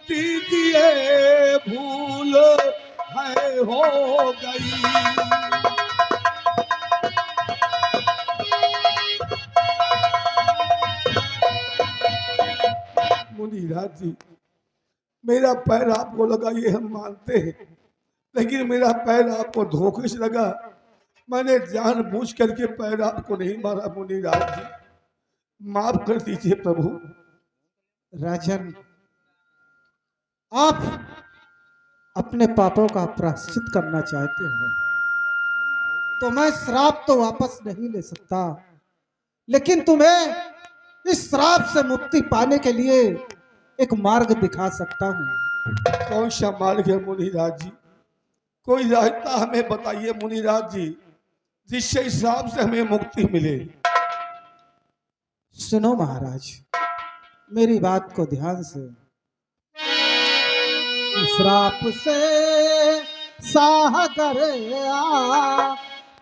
दीजिए, भूल है हो गई। मुनिराज जी, मेरा पैर आपको लगा ये हम मानते हैं, लेकिन मेरा पैर आपको धोखे से लगा। मैंने जानबूझ करके पैर आपको नहीं मारा मुनिराज जी, माफ कर दीजिए प्रभु। राजन, आप अपने पापों का प्रायश्चित करना चाहते हो तो मैं श्राप तो वापस नहीं ले सकता, लेकिन तुम्हें इस श्राप से मुक्ति पाने के लिए एक मार्ग दिखा सकता हूँ। कौन सा मार्ग है मुनिराज जी? कोई रास्ता हमें बताइए मुनिराज जी, जिससे इस श्राप से हमें मुक्ति मिले। सुनो महाराज, मेरी बात को ध्यान से। श्राप से सागर आ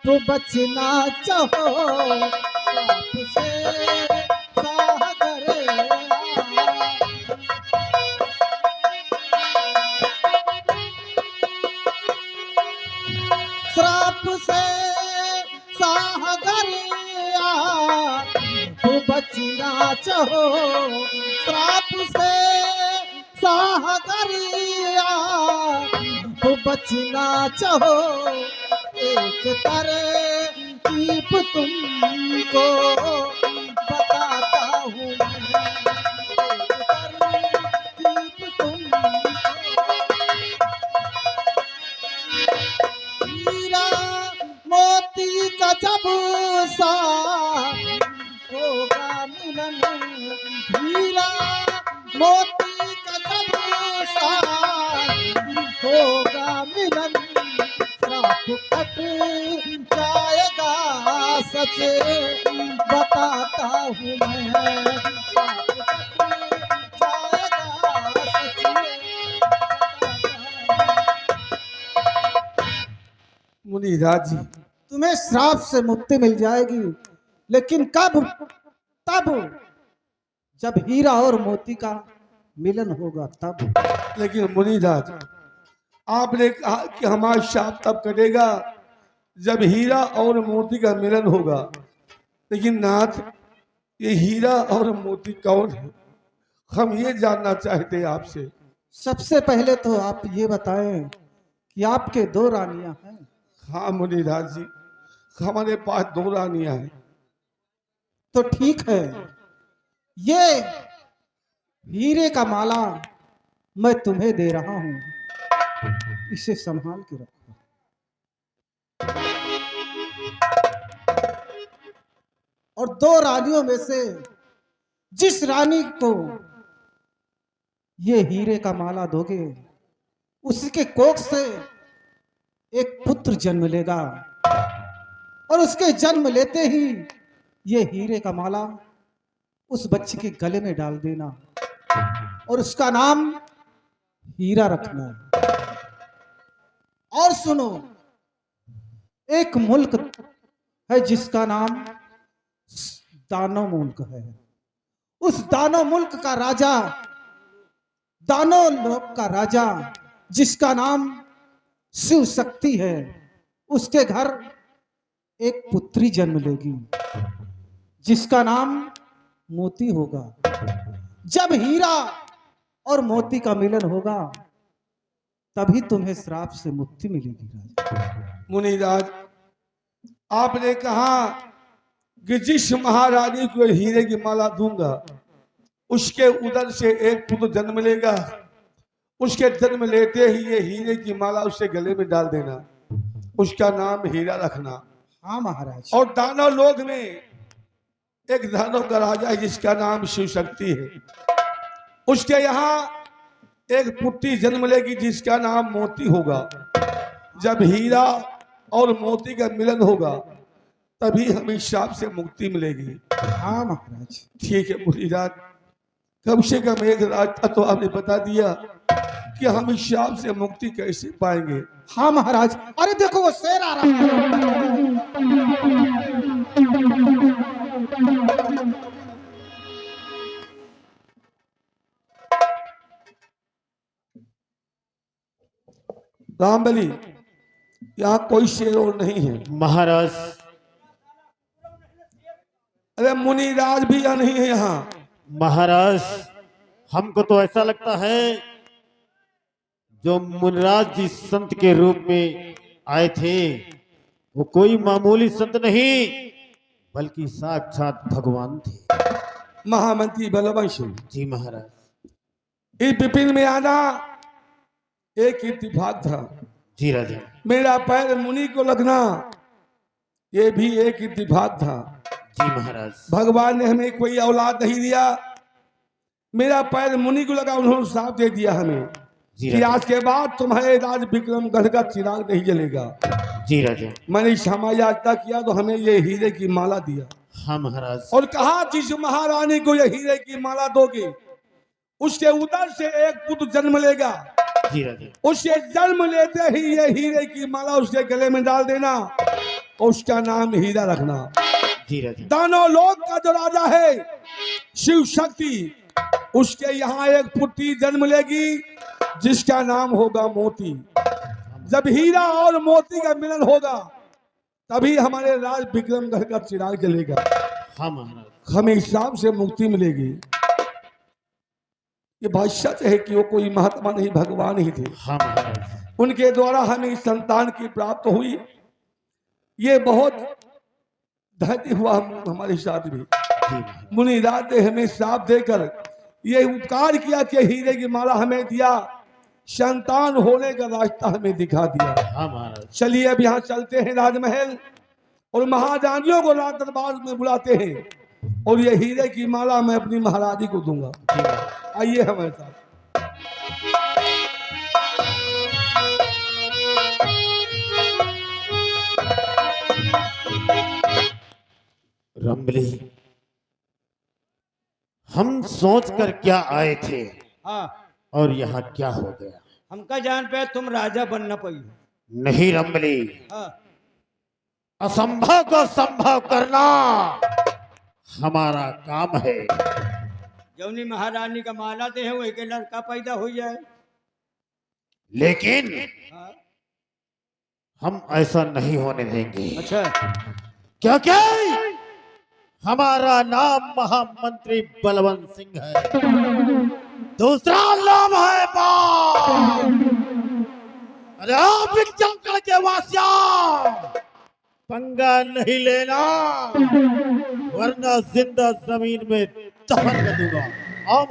तो बचना चाहो, श्राप से सागर आ। श्राप से सागर आ तो बचना चाहो, श्राप से सागरिया तो बचना चाहो। एक तरकीब तुमको बताता हूँ मैं, एक तरकीब तुमको। हीरा मोती का जब सा होगा मिलन, हीरा मोती का जब सा होगा मिलन, श्राप कट जाएगा सच बताता हूँ मैं, श्राप कट जाएगा सच मुनिराज जी, तुम्हें श्राप से मुक्ति मिल जाएगी, लेकिन कब? तब जब हीरा और मोती का मिलन होगा तब। लेकिन मुनिराज, आपने कहा कि हमारा शाप तब कटेगा जब हीरा और मोती का मिलन होगा, लेकिन नाथ, ये हीरा और मोती कौन है? हम ये जानना चाहते हैं आपसे। सबसे पहले तो आप ये बताएं कि आपके दो रानियां हैं। हाँ मुनिराज जी, हमारे पास दो रानियां हैं। तो ठीक है, ये हीरे का माला मैं तुम्हें दे रहा हूं, इसे संभाल के रखो। और दो रानियों में से जिस रानी को ये हीरे का माला दोगे, उसके कोख से एक पुत्र जन्म लेगा, और उसके जन्म लेते ही ये हीरे का माला उस बच्चे के गले में डाल देना, और उसका नाम हीरा रखना। और सुनो, एक मुल्क है जिसका नाम दानव मुल्क है। उस दानव मुल्क का राजा, दानव लोक का राजा जिसका नाम शिव शक्ति है, उसके घर एक पुत्री जन्म लेगी जिसका नाम मोती होगा। जब हीरा और मोती का मिलन होगा तभी तुम्हें श्राप से मुक्ति मिलेगी राजा। मुनिराज, आपने कहा कि जिस महारानी को हीरे की माला दूंगा उसके उदर से एक पुत्र जन्म लेगा, उसके जन्म लेते ही ये हीरे की माला उसके गले में डाल देना, उसका नाम हीरा रखना। हाँ महाराज। और दानव लोक में एक दानव का राजा है जिसका नाम शिव शक्ति है, उसके यहाँ एक पुत्री जन्म लेगी जिसका नाम मोती होगा। जब हीरा और मोती का मिलन होगा तभी हमें श्राप से मुक्ति मिलेगी। हाँ महाराज। ठीक है मुनिराज, कम से कम एक रास्ता तो आपने बता दिया कि हम इस श्राप से मुक्ति कैसे पाएंगे। हाँ महाराज। अरे देखो वो शेर आ रहा है। रामबली, यहाँ कोई शेर और नहीं है। महाराज, अरे मुनिराज भी यहाँ नहीं है। यहाँ महाराज, हमको तो ऐसा लगता है जो मुनिराज जी संत के रूप में आए थे वो कोई मामूली संत नहीं बल्कि साक्षात भगवान थे। महामंत्री बलवंश जी महाराज। इस विपिन में आना एक इत्तेफाक था। जी राजा। मेरा पैर मुनि को लगना ये भी एक इत्तेफाक था। जी महाराज। भगवान ने हमें कोई औलाद नहीं दिया, मेरा पैर मुनि को लगा, उन्होंने साफ दे दिया हमें कि आज के बाद तुम्हारे राज विक्रमगढ़ का चिराग नहीं जलेगा। जी राजा। मैंने क्षमा याचना किया तो हमें ये हीरे की माला दिया। हाँ महाराज। और कहा जिस महारानी को ये हीरे की माला दोगे उसके उदर से एक पुत्र जन्म लेगा। जी राजा। उसके जन्म लेते ही ये हीरे की माला उसके गले में डाल देना और उसका नाम हीरा रखना। जी राजा। दानव लोक का जो राजा है शिव शक्ति, उसके यहाँ एक पुत्री जन्म लेगी जिसका नाम होगा मोती। जब हीरा और मोती का मिलन होगा तभी हमारे राज विक्रमगढ़ का चिराग जलेगा। हाँ महाराज। हमें हिसाब से मुक्ति मिलेगी। ये बात सच है कि वो कोई महात्मा नहीं, भगवान ही थे। हाँ महाराज। उनके द्वारा हमें संतान की प्राप्त हुई। ये बहुत धैर्य हुआ हमारे साथ भी। मुनिराज ने हमें श्राप देकर ये उपकार किया कि हीरे की माला हमें दिया, संतान होने का रास्ता हमें दिखा दिया। हाँ महाराज। चलिए अब यहाँ चलते हैं राजमहल और महारानियों को राज दरबार में बुलाते हैं और ये हीरे की माला मैं अपनी महारानी को दूंगा। आइए हमारे साथ। रंबली, हम सोच कर क्या आए थे हाँ, और यहाँ क्या हो गया? हमका जान पे तुम राजा बनना पाई। नहीं रंबली, हाँ, असंभव को संभव करना हमारा काम है। जौनी महारानी का माला दे है वही के लड़का पैदा हो जाए। लेकिन हाँ, हम ऐसा नहीं होने देंगे। अच्छा, क्योंकि हमारा नाम महामंत्री बलवंत सिंह है, दूसरा नाम है बाण। अरे आप जंगल के वासियों, पंगा नहीं लेना वरना जिंदा जमीन में दफन कर दूंगा। आओ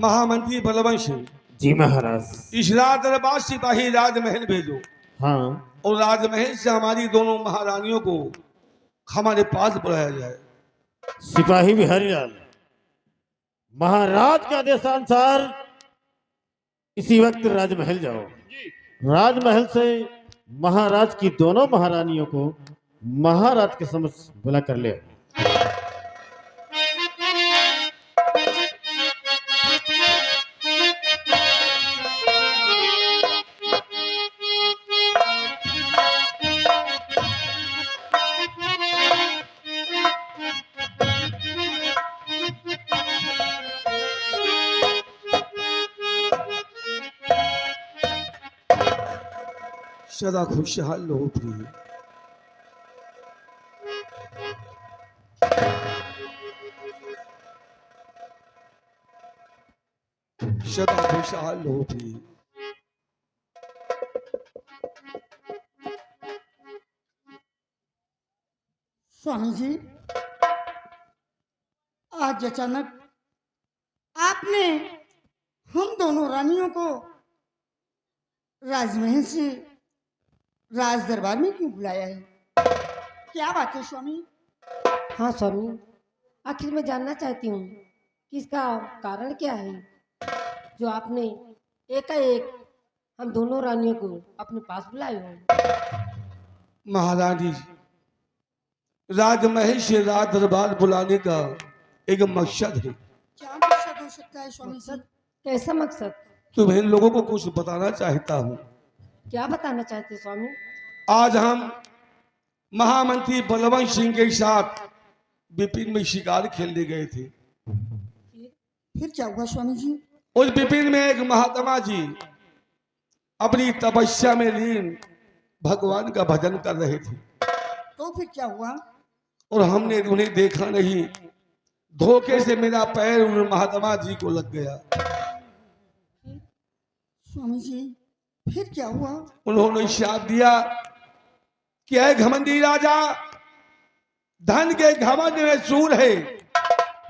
महामंत्री बलवंत सिंह, जी महाराज। इस रात दरबार सिपाही राजमहल भेजो हाँ, और राजमहल से हमारी दोनों महारानियों को हमारे पास बुलाया जाए। सिपाही बिहारी लाल, महाराज के आदेशानुसार इसी वक्त राजमहल जाओ। राजमहल से महाराज की दोनों महारानियों को महाराज के समक्ष बुला कर ले आओ। सदा खुशहाल रहो प्रिय। सदा खुशहाल रहो प्रिय। स्वामी जी, आज अचानक आपने हम दोनों रानियों को राजमहल से राज दरबार में क्यों बुलाया है? क्या बात है स्वामी? हाँ स्वामी, आखिर मैं जानना चाहती हूँ कि इसका कारण क्या है जो आपने एकाएक हम दोनों रानियों को अपने पास बुलाए हो। महारानी जी, राजमहल से राज दरबार बुलाने का एक मकसद है। क्या मकसद हो सकता है स्वामी जी? कैसा मकसद? तुम्हें इन लोगों को कुछ बताना चाहता हूँ। क्या बताना चाहते स्वामी? आज हम महामंत्री बलवंत सिंह के साथ विपिन में शिकार खेलने गए थे। फिर क्या हुआ स्वामी जी? उस विपिन में एक महात्मा जी अपनी तपस्या में लीन भगवान का भजन कर रहे थे। तो फिर क्या हुआ? और हमने उन्हें देखा नहीं, धोखे से मेरा पैर उन महात्मा जी को लग गया। स्वामी जी, फिर क्या हुआ? उन्होंने शाप दिया कि ऐ घमंडी राजा, धन के घमंड में सूर है,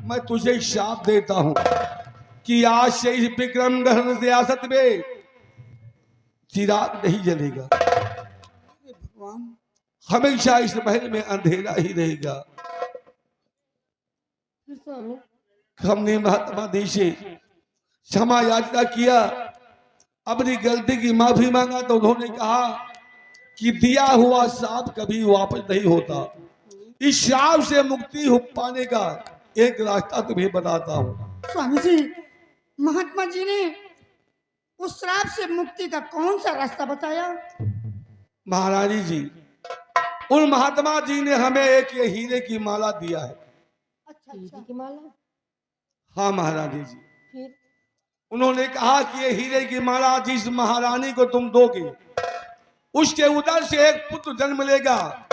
मैं तुझे शाप देता हूं कि आज से इस विक्रमगढ़ रियासत में चिराग नहीं जलेगा, हे भगवान, हमेशा इस महल में अंधेरा ही रहेगा। फिर स्वामी? हमने महात्मा जी से क्षमा याचना किया, अपनी गलती की माफी मांगा, तो उन्होंने कहा कि दिया हुआ श्राप कभी वापस नहीं होता। इस श्राप से मुक्ति पाने का एक रास्ता तुम्हें बताता हूँ। स्वामी जी, महात्मा जी ने उस श्राप से मुक्ति का कौन सा रास्ता बताया? महारानी जी, उन महात्मा जी ने हमें एक ये हीरे की माला दिया है। अच्छा हीरे की माला? हाँ महारानी जी, फिर? उन्होंने कहा कि ये हीरे की माला जिस महारानी को तुम दोगे, उसके उदर से एक पुत्र जन्म लेगा।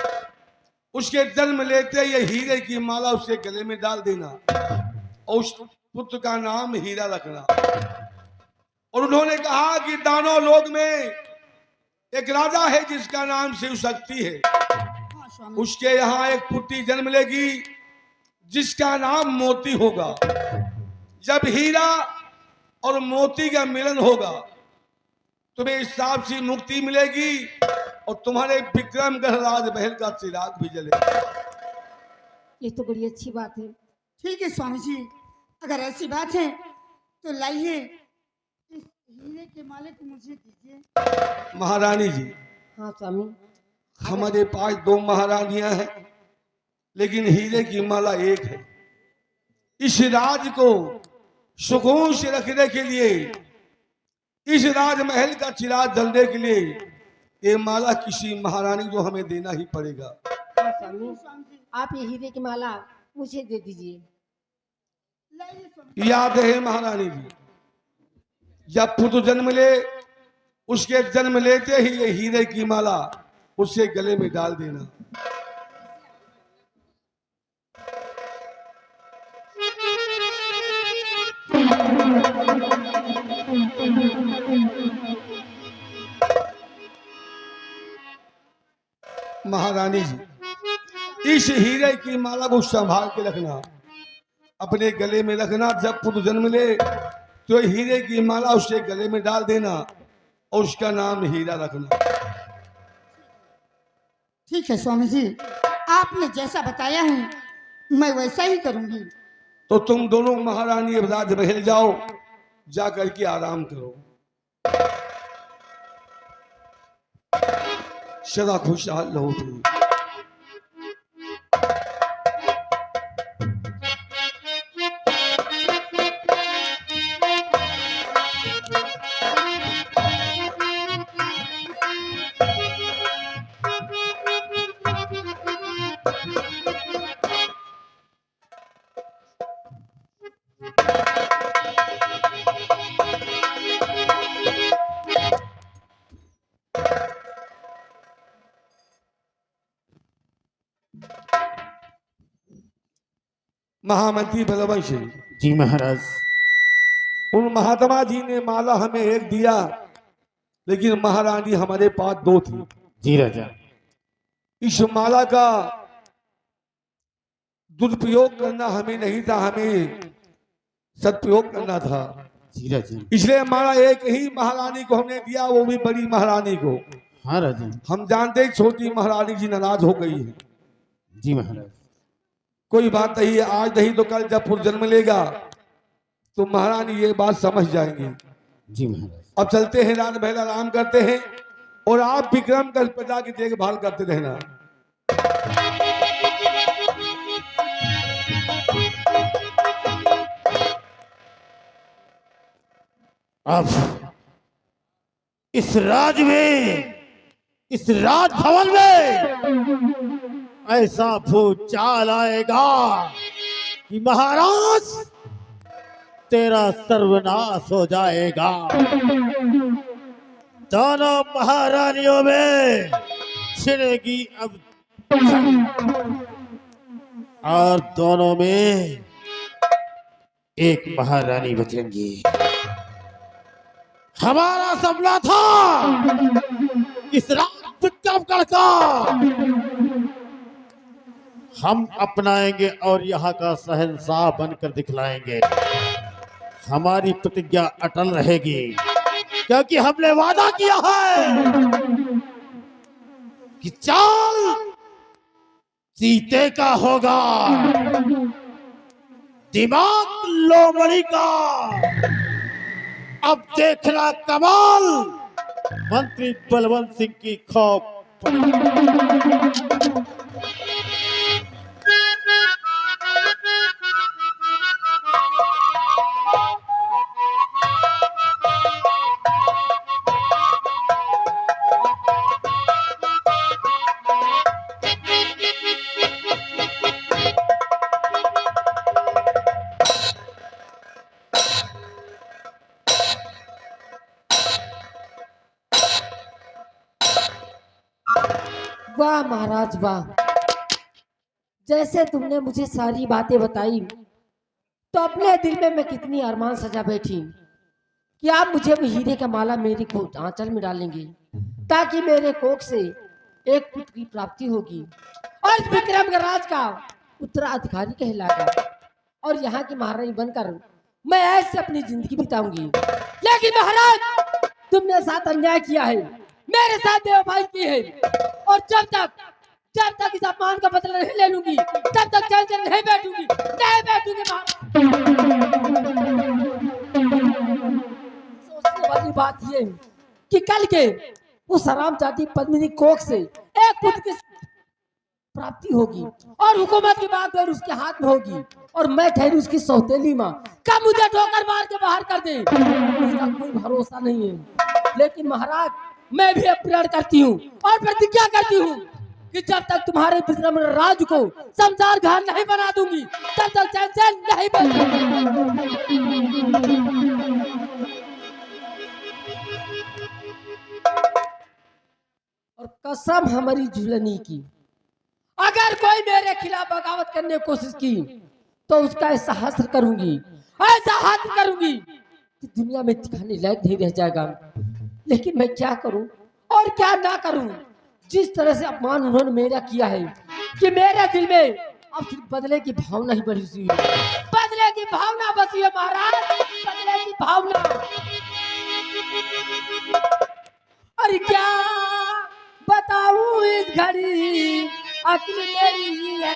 उसके जन्म लेते ये हीरे की माला उसके गले में डाल देना और उस पुत्र का नाम हीरा रखना। और उन्होंने कहा कि दानव लोक में एक राजा है जिसका नाम शिव शक्ति है, हाँ स्वामी। उसके यहाँ एक पुत्री जन्म लेगी जिसका नाम मोती होगा। जब हीरा और मोती का मिलन होगा तुम्हें इस श्राप से मुक्ति मिलेगी और तुम्हारे विक्रमगढ़ राजमहल का चिराग भी जलेगा। ये तो बड़ी अच्छी बात है। ठीक है स्वामी जी, अगर ऐसी बात है तो लाइए इस हीरे के माले को मुझे दीजिए। महारानी जी, हाँ स्वामी। हमारे पास दो महारानियां हैं, लेकिन हीरे की माला एक है। इस राज को सुकून से रखने के लिए, इस राजमहल का चिराग जलने के लिए ये माला किसी महारानी को हमें देना ही पड़ेगा। हाँ स्वामी, आप ये हीरे की माला मुझे दे दीजिए। लाइए स्वामी। याद है महारानी जी, जब पुत्र जन्म ले उसके जन्म लेते ही ये हीरे की माला उसके गले में डाल देना। महारानी जी, इस हीरे की माला को संभाल के रखना, अपने गले में रखना। जब पुत्र जन्म ले तो हीरे की माला उसके गले में डाल देना और उसका नाम हीरा रखना। ठीक है स्वामी जी, आपने जैसा बताया है मैं वैसा ही करूंगी। तो तुम दोनों महारानी अब राजमहल जाओ, जा करके आराम करो। सदा खुशहाल रहो तुम। महामंत्री बलवंत सिंह, जी महाराज। उन महात्मा जी ने माला हमें एक दिया, लेकिन महारानी हमारे पास 2 थी। जी राजा। इस माला का दुरुपयोग करना हमें नहीं था, हमें सदुपयोग करना था। जी राजा। इसलिए माला एक ही महारानी को हमने दिया, वो भी बड़ी महारानी को। हाँ राजा। हम जानते ही छोटी महारानी जी नाराज हो गई है। जी महाराज। कोई बात नहीं है, आज नहीं तो कल जब पुर जन्म लेगा तो महारानी ये बात समझ जाएंगे। जी महाराज। अब चलते हैं, रात महल आराम करते हैं और आप विक्रम कल प्रजा की देखभाल करते रहना। अब इस राज में, इस राजभवन में ऐसा भूचाल आएगा कि महाराज तेरा सर्वनाश हो जाएगा। दोनों महारानियों में छिड़ेगी अब और दोनों में एक महारानी बचेंगी। हमारा सपना था इस राज विक्रमगढ़ का हम अपनाएंगे और यहाँ का शहंशाह बनकर दिखलाएंगे। हमारी प्रतिज्ञा अटल रहेगी, क्योंकि हमने वादा किया है कि चाल चीते का होगा, दिमाग लोमड़ी का। अब देखना कमाल मंत्री बलवंत सिंह की खौफ। वाह महाराज वाह, जैसे तुमने मुझे सारी बातें बताई तो अपने दिल में मैं कितनी अरमान सजा बैठी कि आप मुझे वो हीरे का माला मेरी कोट आंचल में डालेंगे, ताकि मेरे कोख से एक पुत्र की प्राप्ति होगी और विक्रमगढ़ राज का उत्तराधिकारी कहलाएगा और यहाँ की महारानी बनकर मैं ऐसे अपनी जिंदगी बिताऊंगी। लेकिन महाराज, तुमने साथ अन्याय किया है, मेरे साथ बेवफाई की है और जब तक इस अपमान का बदला नहीं ले लूंगी तब तक चैन से नहीं बैठूंगी। सोचने वाली बात ये कि कल के उस हराम जाति पद्मिनी कोख से एक पुत्र की प्राप्ति होगी और हुकूमत की बात और उसके हाथ में होगी और मैं ठहरी उसकी सौतेली माँ कब मुझे ठोकर मार के बाहर कर दे, इसका कोई भरोसा नहीं है। लेकिन महाराज, मैं भी प्रण करती हूँ और प्रतिज्ञा करती हूँ कि जब तक तुम्हारे विक्रमगढ़ राज को शमशान घाट नहीं बना दूंगी तब तक चैन से नहीं बन। और कसम हमारी झुलनी की, अगर कोई मेरे खिलाफ बगावत करने की कोशिश की तो उसका ऐसा हासिल करूंगी, ऐसा हासिल करूंगी कि दुनिया में दिखाने लायक नहीं रह जाएगा। लेकिन मैं क्या करूं और क्या ना करूं, जिस तरह से अपमान उन्होंने मेरा किया है कि मेरे दिल में अब सिर्फ बदले की भावना ही बढ़ी हुई है, बदले बदले की भावना बसी है महाराज, बदले की भावना। और क्या बताऊं इस घड़ी अक्ल मेरी है।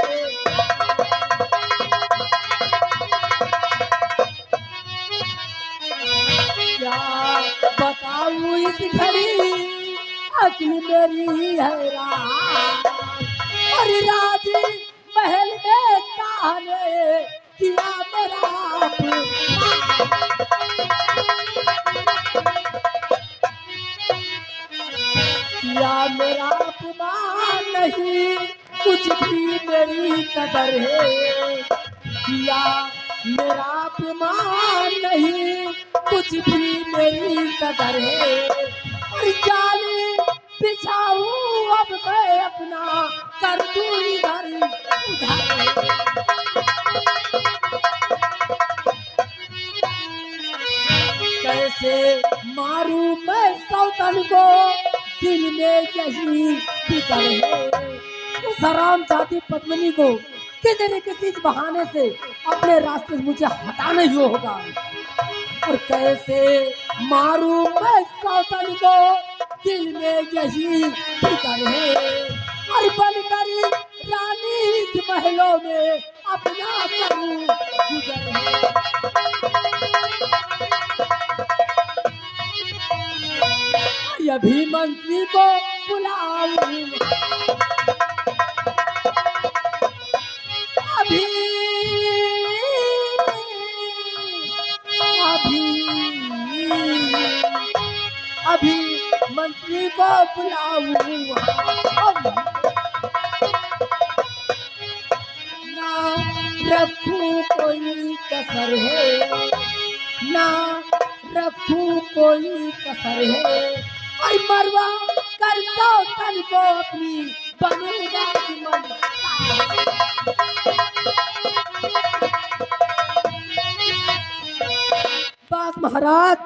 क्या बताऊं इस घड़ी अक्ल मेरी हैरान। और राज महल में ताने किया मेरा अपमान। किया मेरा अपमान नहीं कुछ भी मेरी कदर है। किया मेरा अपमान नहीं कुछ भी मेरी कदर है। और जाली बिछाऊं अब मैं अपना कर दूं इधर उधर। कैसे मारूं मैं सौतन को दिल में यही फिक्र है। उस हराम जाति पद्मिनी को किसी न किसी बहाने से अपने रास्ते से मुझे हटाना ही होगा। और कैसे मारूं मैं सौतन को दिल में यही फिक्र है। और बनकर रानी इस महलों में अपना करूं गुजर है। अभी मंत्री को बुलाऊं अभी अभी मंत्री को बुलाऊं। ना रखूं कोई कसर है, ना रखूं कोई कसर है। और मरवा कर दो तन को अपनी बनूंगा मन। बस महाराज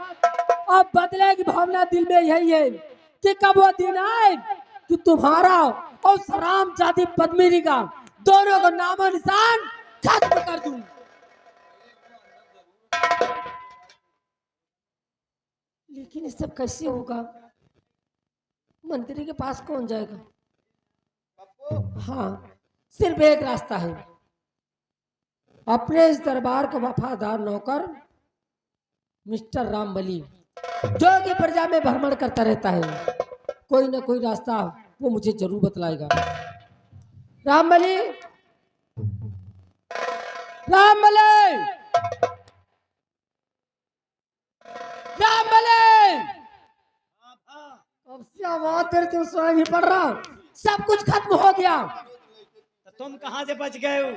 अब बदले की भावना दिल में यही है कि कब वो दिन आए कि तुम्हारा और सराम जाति पद्मिनी का दोनों को नामो निशान खत्म कर दूं। लेकिन ये सब कैसे होगा? मंत्री के पास कौन जाएगा? हाँ, सिर्फ एक रास्ता है। अपने इस दरबार का वफादार नौकर मिस्टर रामबली, जो कि प्रजा में भ्रमण करता रहता है, कोई ना कोई रास्ता वो मुझे जरूर बतलाएगा। रामबली, रामबली, रामबली, अब से आवाज तेरे तो सुनाई नहीं पड़ रहा। सब कुछ खत्म हो गया। तो तुम कहां से बच गए हो?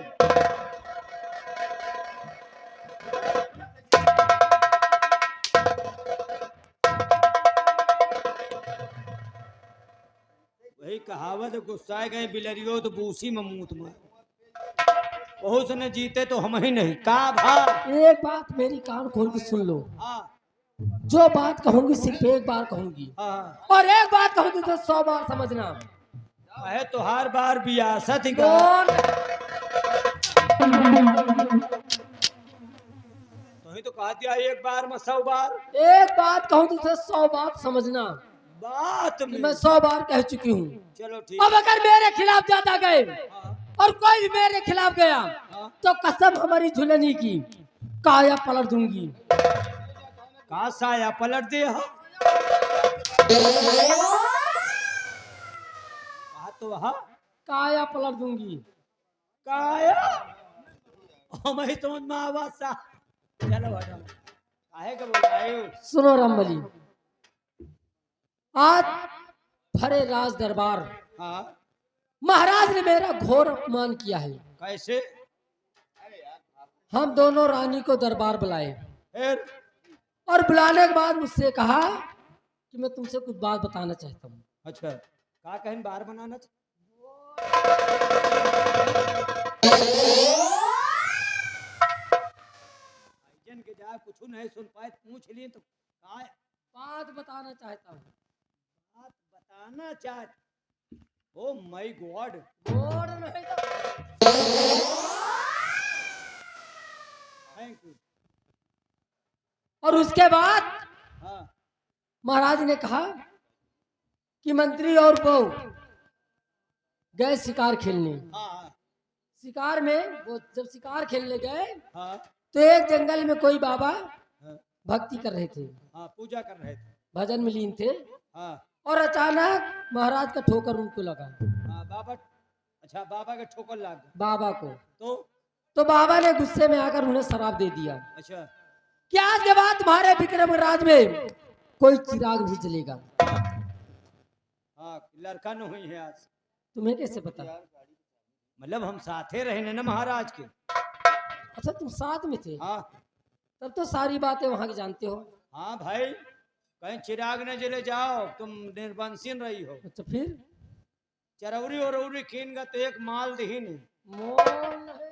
वही कहावत, गुस्साए गए बिलरियो तो बूसी में मूत मार। बहुत ने जीते तो हम ही नहीं। का भा? एक बात मेरी कान खोल के सुन लो। हाँ जो बात कहूंगी सिर्फ एक बार कहूंगी, हाँ। और एक बात कहूंगी तो 100 बार समझना। है तो हर बार बियासत ही का। तो ही तो कहा दिया एक बार में 100 बार। एक बात कहूंगी तो 100 बात समझना। बात में मैं 100 बार कह चुकी हूँ। चलो ठीक। अब अगर मेरे खिलाफ ज्यादा गए और कोई भी मेरे खिलाफ गया तो कसम हमारी झुलनी की काया पलट दूंगी। का साया पलट दे हा? कहा तो हा? काया पलट दूंगी। काया हम ही तो आवाज सा। चलो हटो। काहे के बोलाए हो? सुनो रामबली, आज भरे राज दरबार हाँ महाराज ने मेरा घोर अपमान किया है। कैसे? हम दोनों रानी को दरबार बुलाए फिर और बुलाने के बाद मुझसे कहा कि मैं तुमसे कुछ बात बताना चाहता हूँ। अच्छा का कहीं बार बनाना जन के जा कुछ नहीं सुन पाए पूछ लिए तो का बात बताना चाहता हूँ। बात बताना चाह। Oh my God. घोर नहीं तो थैंक यू। और उसके बाद हाँ महाराज ने कहा कि मंत्री और वो गए शिकार खेलने। हाँ शिकार में वो जब शिकार खेलने गए हाँ तो एक जंगल में कोई बाबा हाँ भक्ति कर रहे थे, हाँ, पूजा कर रहे थे। भजन में लीन थे। हाँ और अचानक महाराज का ठोकर उनको लगा, हाँ बाबा। अच्छा, बाबा के ठोकर लग गया बाबा को। तो बाबा ने गुस्से में आकर उन्हें शराब दे दिया अच्छा कि आज के बाद तुम्हारे विक्रम राज में कोई चिराग नहीं जलेगा। हाँ, लड़का न हुई है आज। तुम्हें कैसे पता? मतलब हम साथे रहे ना महाराज के। अच्छा, तुम साथ में थे? हाँ तब तो सारी बातें वहां की जानते हो। हाँ भाई, कहीं चिराग न जले जाओ, तुम निर्वंशीन रही हो। अच्छा, फिर चरौरी और उरी कीन गा तो एक माल दही नहीं। मोल है।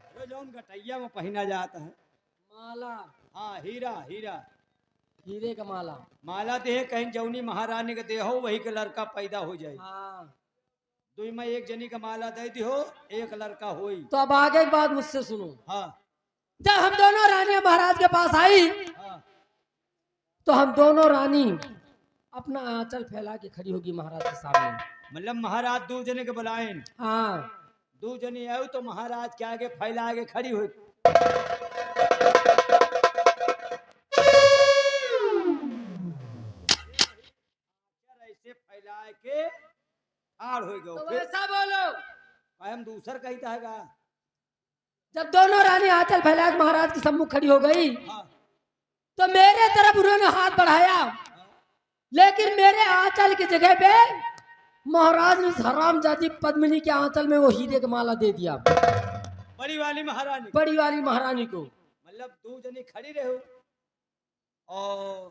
अरे जौन गटैया में पहना जाता है। माला, हाँ, हीरा हीरा हीरे का माला। माला देह कहीं जौनी महारानी के देहो वही के लड़का पैदा हो जाए। हाँ, दुई में एक जनी का माला दे दिहो, एक लड़का होई। तो अब आगे की बात मुझसे सुनो। हाँ जब हम दोनों रानियां महाराज के पास आई हाँ तो हम दोनों रानी अपना आंचल फैला के खड़ी होगी महाराज के सामने। मतलब महाराज दो जने के बुलाए, हाँ, दो जने आयो तो महाराज के आगे फैला के खड़ी हुई। ऐसे फैला के ठाड़ हो गए। तो फिर ऐसा बोलो। हम दूसर कही था। जब दोनों रानी आंचल फैला के महाराज के सम्मुख खड़ी हो गई हाँ तो मेरे तरफ उन्होंने हाथ बढ़ाया, लेकिन मेरे आंचल की जगह पे महाराज ने उस हरामजादी पद्मिनी के आंचल में वो हीरे का माला दे दिया, बड़ी वाली महारानी। बड़ी वाली महारानी को। मतलब दो जनी खड़ी रहो और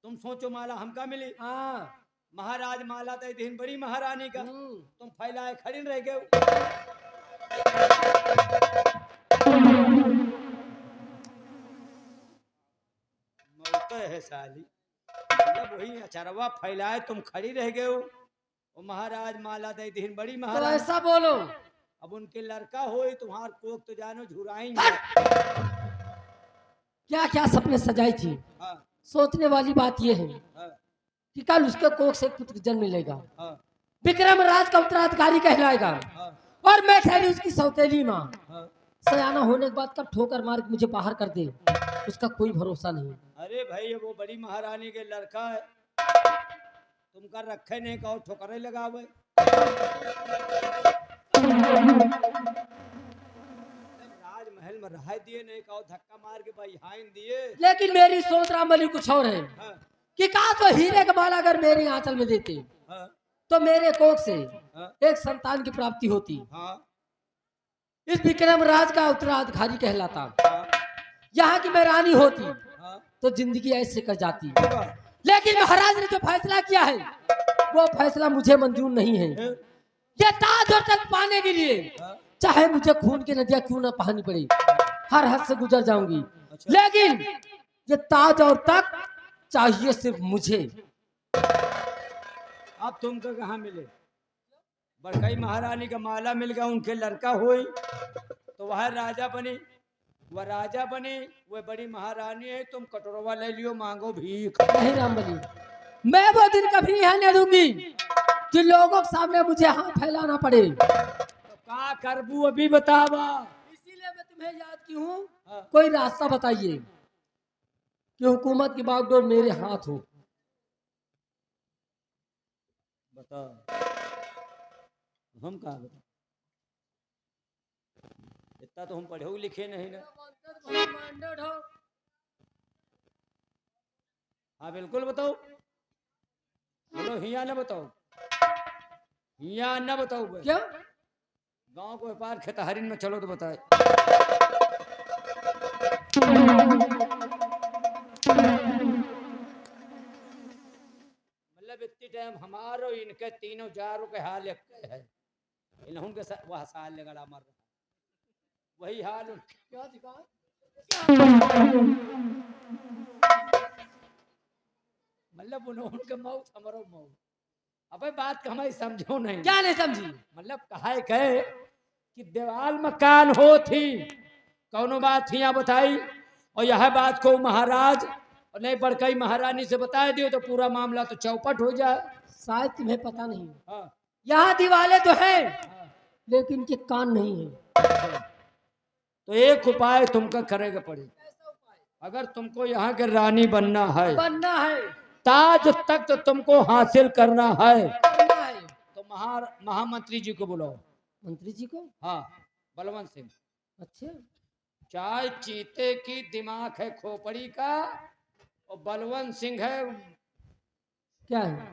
तुम सोचो माला हमका मिली। हाँ, महाराज माला दे दिन बड़ी महारानी का, तुम फैलाए खड़ी रह गए। मौत है साली। मतलब वही अचरवा फैलाए तुम खड़ी रह गए हो, और महाराज माला दे दिन बड़ी तो महारानी। ऐसा बोलो। अब उनके लड़का होई तुम्हार कोक तो जानो झुराएंगे। क्या क्या सपने सजाई थी। हाँ सोचने वाली बात यह है हाँ कि कल उसके कोख से एक पुत्र जन्म मिलेगा, हाँ विक्रम राज का उत्तराधिकारी कहलाएगा, हाँ और मैं ठहरी उसकी सौतेली माँ। हाँ। सयाना होने के बाद कब ठोकर मार के मुझे बाहर कर दे, उसका कोई भरोसा नहीं। अरे भाई, वो बड़ी महारानी के लड़का है, तुम कर रखे नहीं कहो ठोकरे लगावे। राजमहल में रह दिए नहीं कहो धक्का मार के भाई हाइन दिए। लेकिन मेरी सोच रामबली कुछ और है हाँ कि कहा तो हीरे का माला अगर मेरे आंचल में देते हाँ तो मेरे कोख से हाँ एक संतान की प्राप्ति होती, हाँ इस विक्रम राज का उत्तराधिकारी कहलाता, हाँ यहाँ की मैं रानी होती हाँ। तो जिंदगी ऐसे कर जाती। होगा। लेकिन महाराज ने जो फैसला किया है वो फैसला मुझे मंजूर नहीं है। फिर? ये ताज और तख्त पाने के लिए हाँ, चाहे मुझे खून की नदियां क्यों ना बहानी पड़े, हर हद से गुजर जाऊंगी, अच्छा। लेकिन ये ताज और तख्त चाहिए सिर्फ मुझे। अब तुमको कहाँ मिले? बड़कई महारानी का माला मिल गया, उनके लड़का हुई तो वह राजा बनी, वह राजा बनी, वह बड़ी महारानी है। तुम कटोरवा ले लियो, मांगो भीख। नहीं रामबली, मैं वो दिन कभी नहीं आने दूंगी कि लोगों के सामने मुझे हाथ फैलाना पड़े। तो का करबू अभी बतावा। इसीलिए मैं तुम्हें याद की हूँ, हाँ। कोई रास्ता बताइए कि हुकूमत की बागडोर मेरे हाथ हो। बता, हम कहा बता, इतना तो हम पढ़े लिखे नहीं ना। हाँ बिल्कुल बताओ, बोलो हिया ना बताओ, हिया ना बताओ। क्या? गांव को व्यापार खेतहरीन में चलो तो बताए। मतलब इतनी टाइम हमारो इनके तीनों जारों के हाल एक है, इन्हों के वह साल लगड़ा मर रहा, वही हाल उनके। क्या दिखा? मतलब उन्होंने के मौत हमारो मौत। अबे बात का हमारी समझो नहीं। क्या नहीं समझी? मतलब कहा है कहे कि देवाल मकान हो थी, कौनो बात थी यहाँ बताई, और यह बात को महाराज और नहीं बड़कई महारानी से बता दियो तो पूरा मामला तो चौपट हो जाए। शायद तुम्हें पता नहीं, हाँ, यहाँ दीवारें तो है हाँ। लेकिन के कान नहीं है। तो एक उपाय तुमको करेगा पड़ेगा। अगर तुमको यहाँ के रानी बनना है, बनना है, ताज तक तो तुमको हासिल करना है, करना है। तो महामंत्री जी को बुलाओ। मंत्री जी को? हाँ, बलवंत सिंह। अच्छा, चाहे चीते की दिमाग है खोपड़ी का, और बलवंत सिंह है क्या है?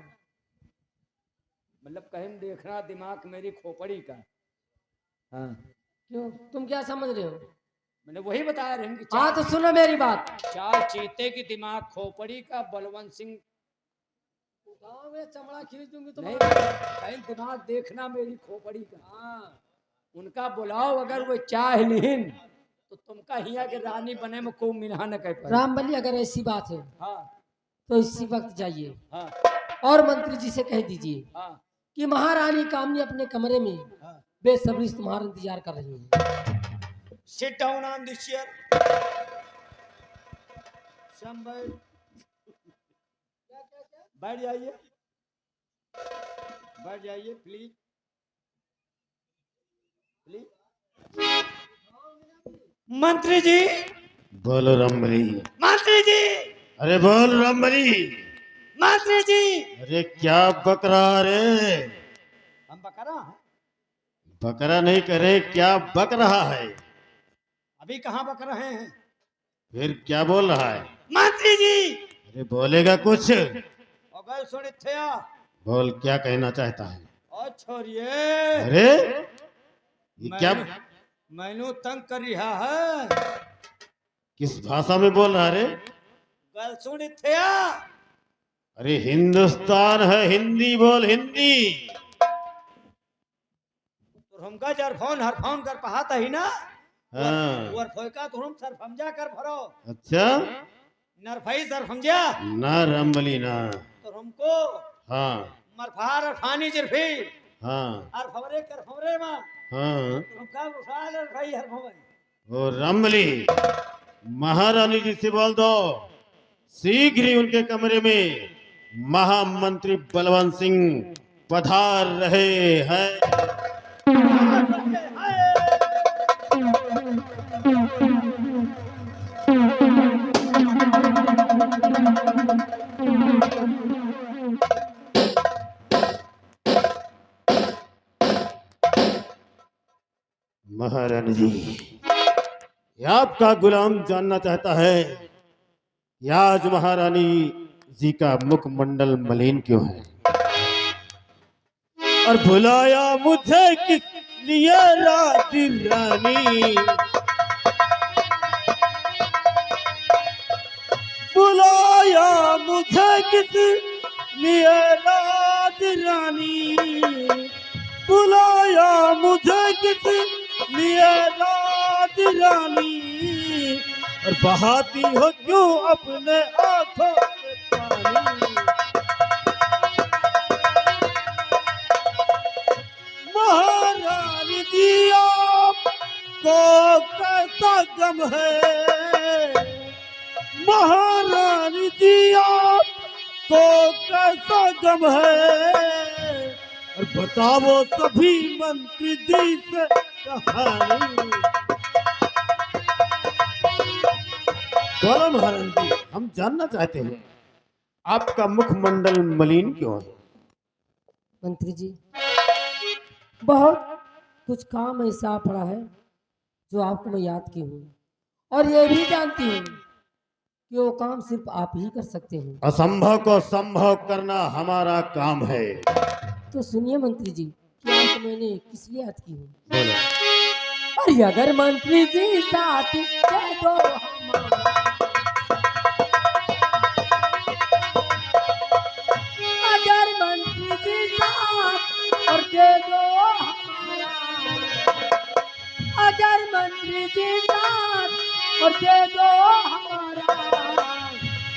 मतलब कहीं देखना दिमाग मेरी खोपड़ी का। हाँ, क्यों, तुम क्या समझ रहे हो? मैंने वही बताया रहे कि हाँ तो सुनो मेरी बात। चार चीते की दिमाग खोपड़ी का, बलवंत सिंह गाँव में चमड़ा खींच दूंगी नहीं, तुम्हारा। कहीं दिमाग देखना मेरी खोपड़ी का। हाँ, उनका बुलाओ, अगर वो चाह लीन तो तुमका हिया के रानी बने में को मिनहा न कह पाए। रामबली अगर ऐसी बात है हाँ, तो इसी वक्त जाइए हाँ, और मंत्री जी से कह दीजिए हाँ, कि महारानी कामनी अपने कमरे में हाँ। बेसब्री से तुम्हारा इंतजार कर रही है। Sit down on this chair. Somebody. बैठ जाइए, बैठ जाइए प्लीज, प्लीज। मंत्री जी, बोलो रमबली। मंत्री जी, अरे बोल रमबली। मंत्री जी। अरे क्या बक रहा रे? हम बकरा हैं? बकरा नहीं करे, क्या बक रहा है? अभी कहाँ बक रहे हैं? फिर क्या बोल रहा है? मंत्री जी। अरे बोलेगा कुछ? अगर सुन थे बोल, क्या कहना चाहता है? और छोड़िए। अरे ये क्या, मैनू तंग कर रहा है। किस भाषा में बोल रहा रे? गल सुन थे। अरे हिंदुस्तान है, हिंदी बोल, हिंदी। तो हमका जरफोन हरफोन कर पहाता ही ना। हाँ, और फोका तो हम सर समझा कर भरो। अच्छा, नरफई सर समझा ना रमबली ना। तो हमको हाँ, मरफार अरफानी जरफी हाँ, हर फवरे कर फवरे में हाँ। तो हमका उठाल अरफई हर फवरे। वो रमबली, महारानी जी से बोल दो शीघ्र ही उनके कमरे में महामंत्री बलवंत सिंह पधार रहे हैं। महारानी जी, ये आपका गुलाम जानना चाहता है कि आज महारानी जी का मुखमंडल मलिन क्यों है, और बुलाया मुझे किस लिए राज रानी? बुलाया मुझे किस लिए राज रानी? बुलाया मुझे किस लिए राज रानी? और बहाती हो क्यों अपने आंखों से पानी? महारानी जी आपको कैसा गम है? महारानी जी आपको कैसा गम है? और बताओ सभी मंत्री जी से कहानी। बोलो महारानी जी, हम जानना चाहते हैं आपका मुखमंडल मलिन क्यों है? मंत्री जी, बहुत कुछ काम ऐसा पड़ा है जो आपको मैं याद की हूँ, और ये भी जानती हूँ कि वो काम सिर्फ आप ही कर सकते हैं। असंभव को संभव करना हमारा काम है। तो सुनिए मंत्री जी, कि आपको मैंने किस लिए याद की हूँ। बोलो। अरे अगर मंत्री जी साथ दे दो हमारा, अगर मंत्री जी साथ और दे दो हमारा, अगर मंत्री जी साथ और दे दो हमारा,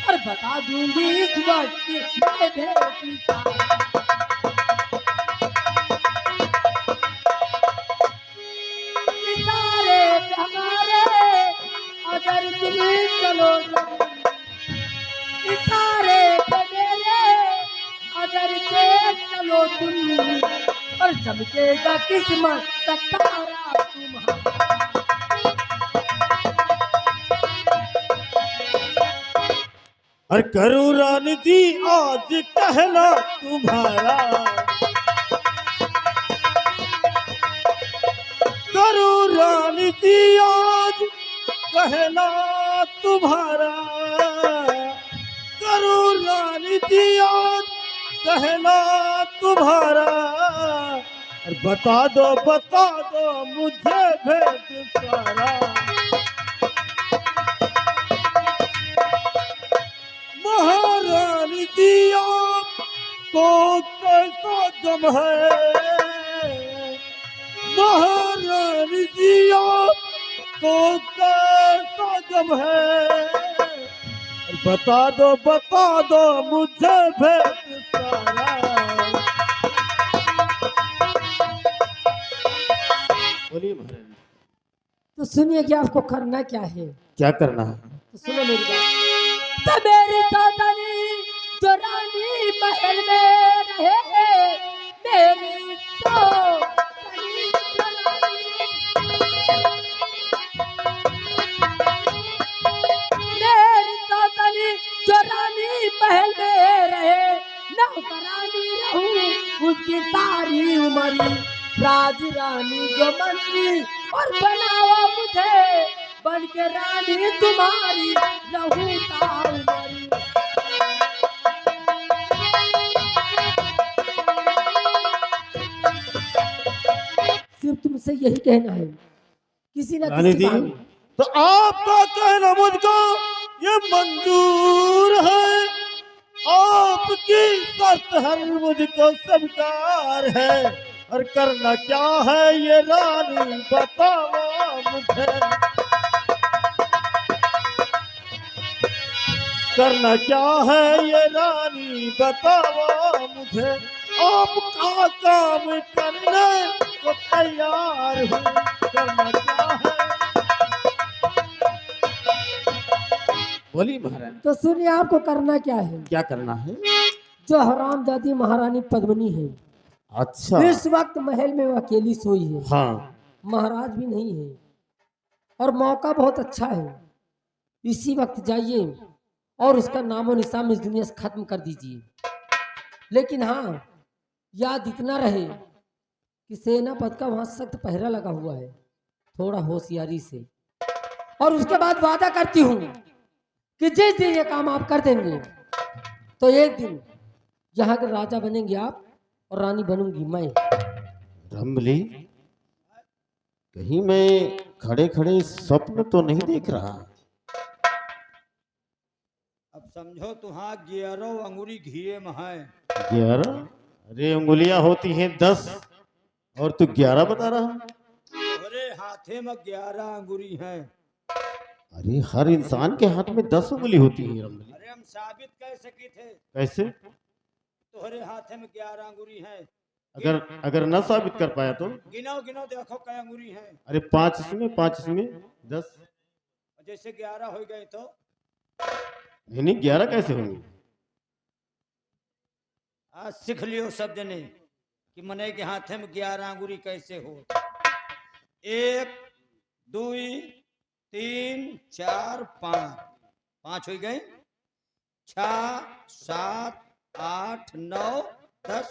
और बता दूंगी इस वक्त मैं बेटी का। तुम्हें चलो इशारे पे मेरे अगर से चलो तुम और चमकेगा किस्मत का तारा तुम्हारा। और करूँ रानी जी आज कहना तुम्हारा, करूँ रानी जी आज कहना तुम्हारा, करूँ रानी जी आज कहना तुम्हारा। और बता दो मुझे भेद सारा। महारानी जी आपको कैसा गम है, महारानी जी आपको कैसा गम है। और बता दो मुझे भेद सारा। बोलिए महारानी। तो सुनिए कि आपको करना क्या है। क्या करना है? तो सुनो मेरी बात। तो मेरी सौदानी जो रानी महल में रहे, मेरी सौदानी जो मेरी सौदानी जो रानी महल में रहे, नौकरानी रहूं उसकी सारी उम्र, राज रानी जो मंत्री और बनावा मुझे बन के रानी तुम्हारी रहूं ताउमरी। सिर्फ तुमसे यही कहना है, किसी ना रानी किसी जी, बहाने। तो आपका कहना मुझको ये मंजूर है, आपकी शर्त हर मुझको स्वीकार है। और करना क्या है ये रानी बताओ मुझे, करना क्या है ये रानी बताओ मुझे। आपका काम करने को तैयार हूँ, करना क्या है। बोली महारानी। तो सुनिए आपको करना क्या है। क्या करना है? जो हरामजादी महारानी पद्मिनी है, अच्छा। इस वक्त महल में वो अकेली सोई है। हाँ। महाराज भी नहीं है और मौका बहुत अच्छा है। इसी वक्त जाइए और उसका नामो निशान इस दुनिया से खत्म कर दीजिए। लेकिन हाँ, याद इतना रहे कि सेनापति का वहां सख्त पहरा लगा हुआ है, थोड़ा होशियारी से। और उसके बाद वादा करती हूँ कि जिस दिन ये काम आप कर देंगे तो एक दिन यहाँ के राजा बनेंगे आप और रानी बनूंगी मैं। रमली, कहीं मैं खड़े खड़े स्वप्न तो नहीं देख रहा? अब समझो तुम्हारा 11 अंगुरी घिए में है। 11? अरे उंगलियां होती हैं 10 और तू 11 बता रहा? तुम्हारे हाथे में 11 अंगुरी हैं। अरे हर इंसान के हाथ में 10 उंगली होती है रमली। अरे हम साबित कर सके थे, कैसे? तुम्हारे हाथे में 11 अंगुरी हैं। अगर न साबित कर पाया तो? गिनो गिनो देखो कई अंगुरी हैं। अरे 5 इसमें 5 इसमें 10। जैसे 11 हो गए तो नहीं 11 कैसे होंगे? आज सीख लियो सब जने कि मने के हाथे में 11 अंगुरी कैसे हो। 1 2 3 4 5 हो गए। 6 7 8 9 10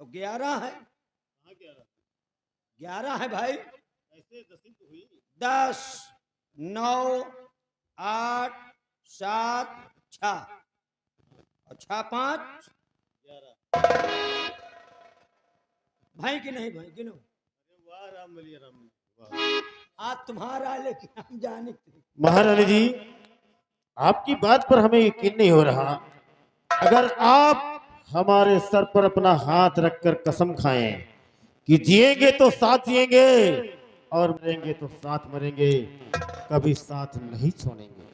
तो 11 है। 11 है भाई। 10 9 8 7 6 और 6 5 भाई कि नहीं भाई गिनो। आज तुम्हारा लेकिन हम जाने थे। महारानी जी, आपकी बात पर हमें यकीन नहीं हो रहा। अगर आप हमारे सर पर अपना हाथ रखकर कसम खाएं कि जिएंगे तो साथ जिएंगे और मरेंगे तो साथ मरेंगे, कभी साथ नहीं छोड़ेंगे।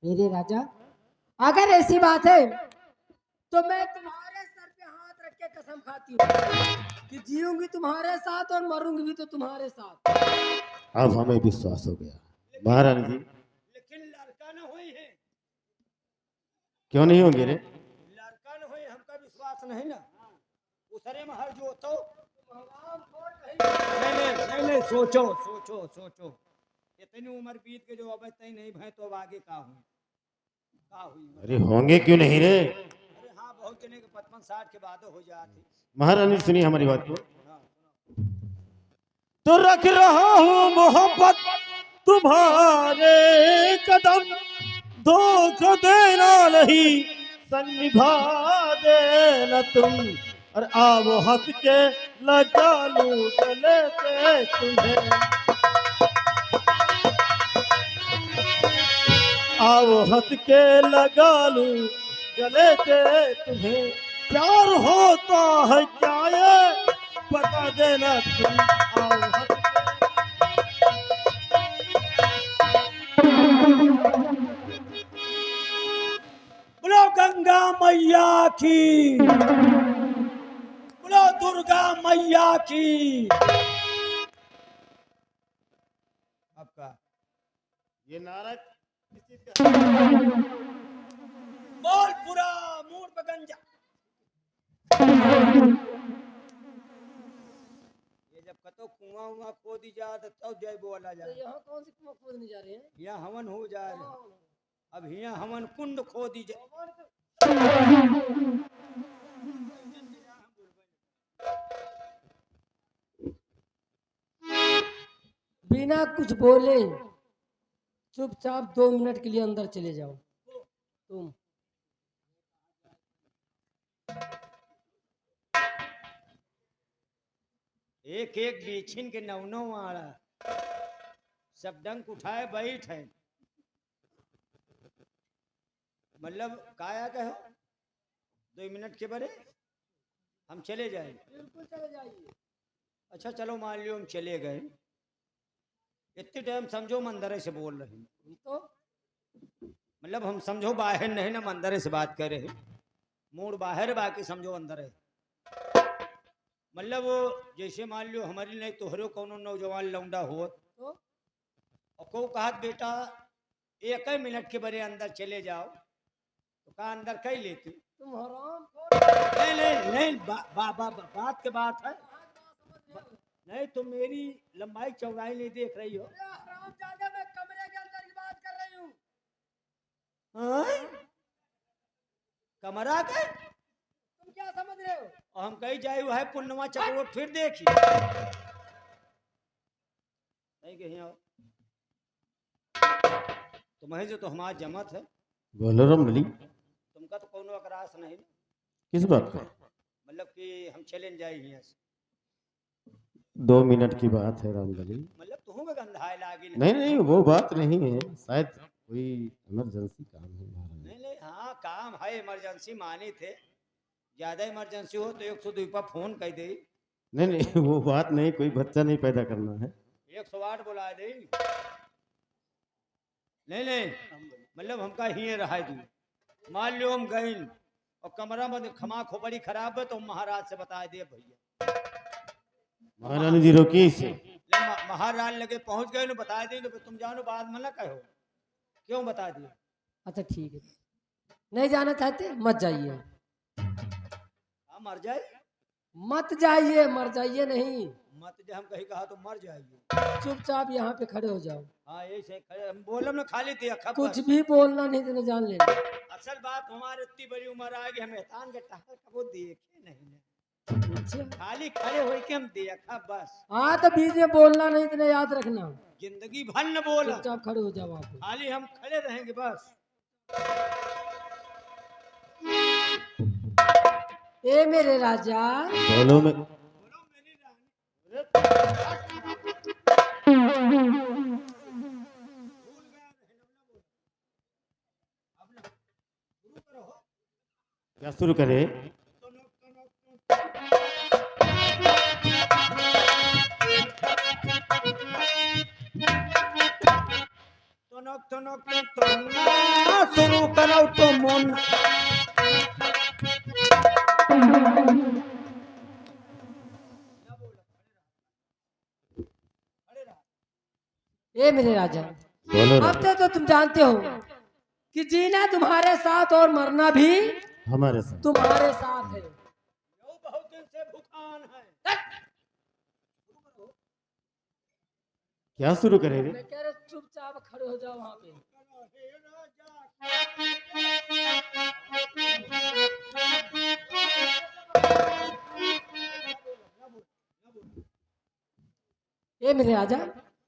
मेरे राजा, अगर ऐसी बात है तो मैं तुम्हारे सर पे हाथ रख के कसम खाती हूँ कि जीऊंगी तुम्हारे साथ और मरूंगी भी तो तुम्हारे साथ। अब हमें विश्वास हो गया। महारानी जी लेकिन लड़का न हुई है, क्यों नहीं होंगे रे? लड़का न हुई, हमका विश्वास नहीं ना। उसरे में हर जो तो नहीं, सोचो सोचो सोचो, इतनी उम्र बीत के जो अब तय नहीं भाई तो अब आगे का हुई, का हुई? अरे होंगे क्यों नहीं रे? अरे हाँ, बहुत जने के 55-60 के बाद हो जाती। महारानी सुनिए हमारी बात को। हाँ, तो रख रहा हूँ मोहब्बत तुम्हारे कदम, धोख देना नहीं, संग निभा देना तुम। और आओ हंस के लगा लूं गले से तुम्हें, आओ हंस के लगा लूं गले से तुम्हें। प्यार होता है क्या ये बता देना तुम, आओ हंस के। बोलो गंगा मैया की, बोलो दुर्गा मैया की। आपका ये नारा किस चीज का? बोल पूरा मूड पे गंजा। ये जब कतो कुआं उआ खोदी जा तो जय बोला जा। यहाँ कौन सी कुआं खोदने जा रहे हैं? यहाँ हवन हो जा रहे, अब यहाँ हवन कुंड खोदी जा। बिना कुछ बोले चुपचाप 2 मिनट के लिए अंदर चले जाओ तुम। एक एक बीछिन के नवनो आड़ा सब डंक उठाए बैठ है, मतलब काया कहो 2 मिनट के बड़े हम चले जाए। बिल्कुल चले जाइए। अच्छा चलो मान लियो हम चले गए, इतने टाइम समझो मंदिर से बोल रहे हैं, तो मतलब हम समझो बाहर नहीं ना मंदिर से बात कर रहे, मूड बाहर बाकी समझो अंदर है। मतलब वो जैसे मान लियो हमारी नहीं तोहरो कोनो नौजवान लौंडा हो तो और को कहा बेटा 1 मिनट के बड़े अंदर चले जाओ, तो कहा अंदर कहीं लेती। तुम हराम नहीं बात के बात है, नहीं तुम मेरी लंबाई चौड़ाई नहीं देख रही हो। मैं कमरे के अंदर की बात कर रही हूँ। हाँ? कमरा के तुम क्या समझ रहे हो? और हम कहीं जाए हुआ है पुण्यवा चक्रो फिर देखी नहीं कहीं आओ तुम्हें जो तो हमारा जमत है, बोलो रमली, तुमका तो कोनो अकरास नहीं, किस बात का? मतलब कि हम चले जाए यहाँ से, 2 मिनट की बात है रामगली। मतलब तुम में गंधाए लागी नहीं नहीं वो बात नहीं है, शायद कोई इमरजेंसी काम है महाराज। नहीं हाँ काम है, इमरजेंसी माने थे, ज्यादा इमरजेंसी हो तो 102 पर फोन कर दे। नहीं नहीं वो बात नहीं, कोई बच्चा नहीं पैदा करना है। 108 बुला दे। नहीं मतलब हमका ही रहा दी, मान लो हम गए और कमरा में खमा खोपड़ी खराब है तो महाराज से बता दे भैया। महारानी जी रोकी इसे। महाराज लगे पहुंच गए न बता दें तो तुम जानो बाद में ना कहो क्यों बता दिया। अच्छा ठीक है, नहीं जाना चाहते मत जाइए। हाँ मर जाए, मत जाइए, मर जाइए नहीं, मत जब हम कहीं कहा तो मर जाएगी। चुपचाप यहाँ पे खड़े हो जाओ। हाँ ऐसे खड़े हम बोलम ना खाली देखा कुछ भी बोलना नहीं देना, जान लेना। असल बात हमारे इतनी बड़ी उम्र आ गई, हम एहसान के टहल कबो देखे नहीं ना, अच्छा खाली खड़े हो के हम देखा बस। हाँ तो बीच में बोलना नहीं, इतना याद रखना। जिंदगी भर न बोला, चुपचाप खड़े हो जाओ आप। खाली हम खड़े रहेंगे बस। ए मेरे राजा, बोलो में क्या शुरू करे? शुरू करो तो मन ए मेरे राजा, बोलो अब राजा। तो तुम जानते हो कि जीना तुम्हारे साथ और मरना भी हमारे साथ। तुम्हारे साथ है। यो बहुत दिन से भूखान है। क्या शुरू करेंगे? मैं कह रहा चुपचाप खड़े हो जाओ वहां पे। ये मेरे राजा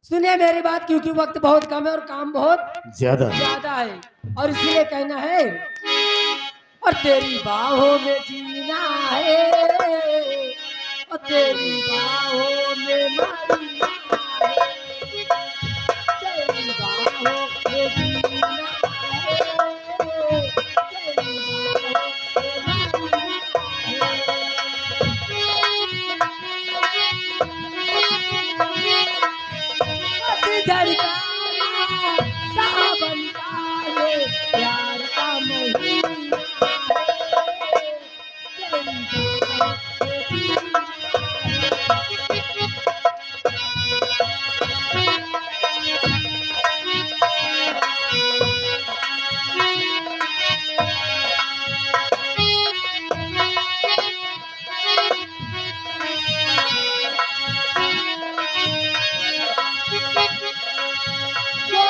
सुनिए मेरी बात, क्योंकि वक्त बहुत कम है और काम बहुत ज्यादा। ज्यादा है, और इसीलिए कहना है और तेरी बाहों में जीना है, और तेरी बाहों में मरना है, तेरी बाहों में जीना है, तेरी बाहों में मरना है। सावन का ये प्यार का महीना है, तेरी बाहों में जीना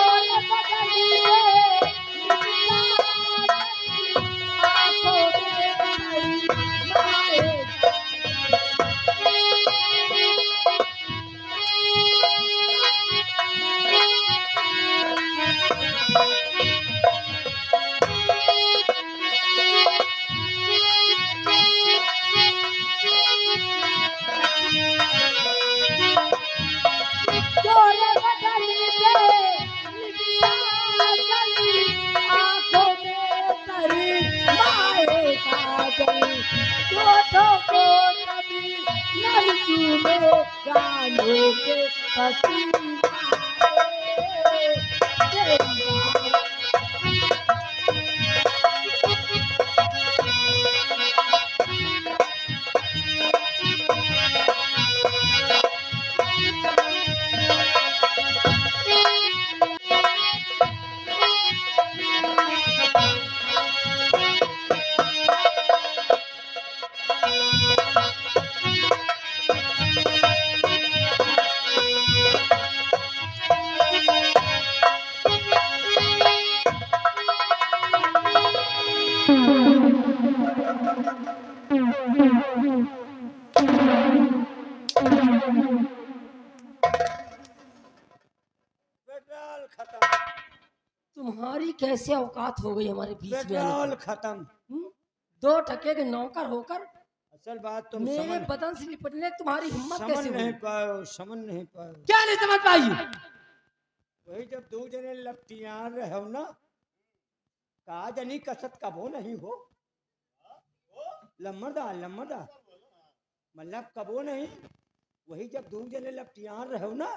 गोरे बदन पे आंखों में तेरी माए गोरे बदन पे आंखों में तेरी माए काजल, होठों को कभी नम चूमे गालों पे पसीना है, तेरी बाहों पेट्रोल खत्म। तुम्हारी कैसे औकात हो गई हमारे बीच में आने पेट्रोल की? खत्म। दो टके के नौकर होकर असल बात तुम मेरे समझ बदन से निपटने की तुम्हारी हिम्मत समझ कैसे नहीं हुई? पाओ, समझ नहीं पाओ। क्या नहीं समझ पाई? वही जब दो जने लपटियार रहो ना, का जनी कसत कबो नहीं हो। लम्मरदार लम्मरदार मतलब कबो नहीं। वही जब दो जने लपटियार रहो ना,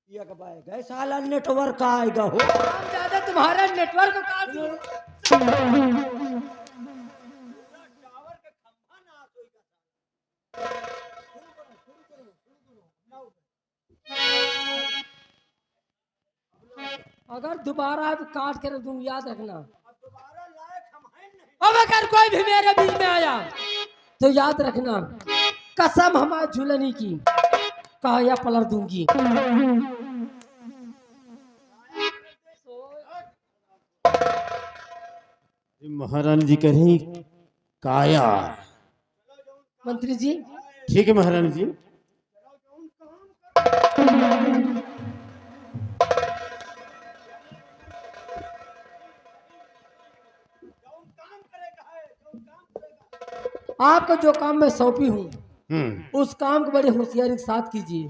ये कबाए गए साला नेटवर्क आएगा हो। हम ज्यादा तुम्हारा नेटवर्क काट दूं। टावर के खंभा ना सोएगा। अगर दोबारा आए तो काट कर तुम याद रखना। अब दोबारा लायक हम हैं नहीं। अब अगर कोई भी मेरे बीच में आया तो याद रखना, कसम हमारी झूलनी की, काया पलट दूंगी। महारानी जी कह रही काया। मंत्री जी ठीक है महारानी जी। आपको जो काम मैं सौंपी हूँ हम्म। उस काम को बड़ी होशियारी के साथ कीजिए,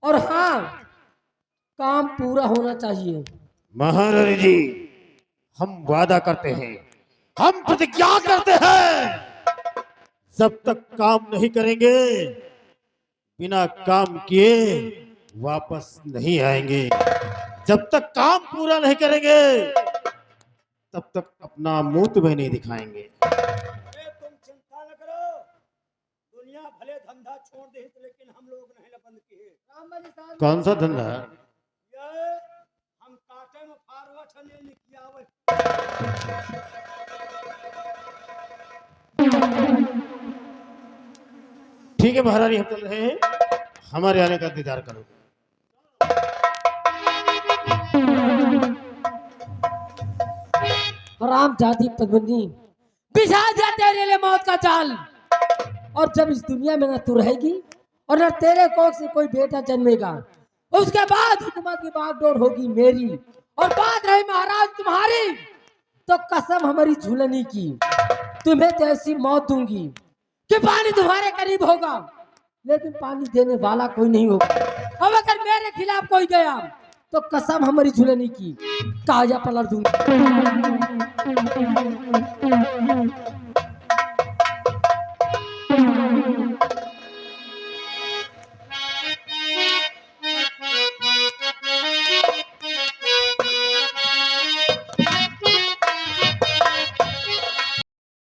और हाँ काम पूरा होना चाहिए। महारानी जी हम वादा करते हैं, हम प्रतिज्ञा करते हैं, जब तक काम नहीं करेंगे बिना काम किए वापस नहीं आएंगे। जब तक काम पूरा नहीं करेंगे तब तक अपना मुंह तुम्हें नहीं दिखाएंगे। अरे तुम चिंता न करो, दुनिया भले धंधा छोड़ दे लेकिन हम लोग नहीं बंद किए। कौन सा धंधा? ये हम बारे में फारवर्ड ले लिखी आवे। ठीक है महारानी, हम चल रहे हैं, हमारे आने का इंतजार करो। राम जाति पद्मिनी बिछा दिया तेरे लिए मौत का जाल। और जब इस दुनिया में न तू रहेगी और न तेरे कोख से कोई बेटा जन्मेगा, उसके बाद हुकूमत की बागडोर होगी मेरी, और बात रही महाराज तुम्हारी, तो कसम हमारी झूलनी की, तुम्हें तो ऐसी मौत दूंगी कि पानी तुम्हारे करीब होगा, लेकिन पानी देने वाला कोई नहीं होगा। अब अगर मेरे खिलाफ कोई गया तो कसम हमारी झूलनी की, काजा पलट दूंगी।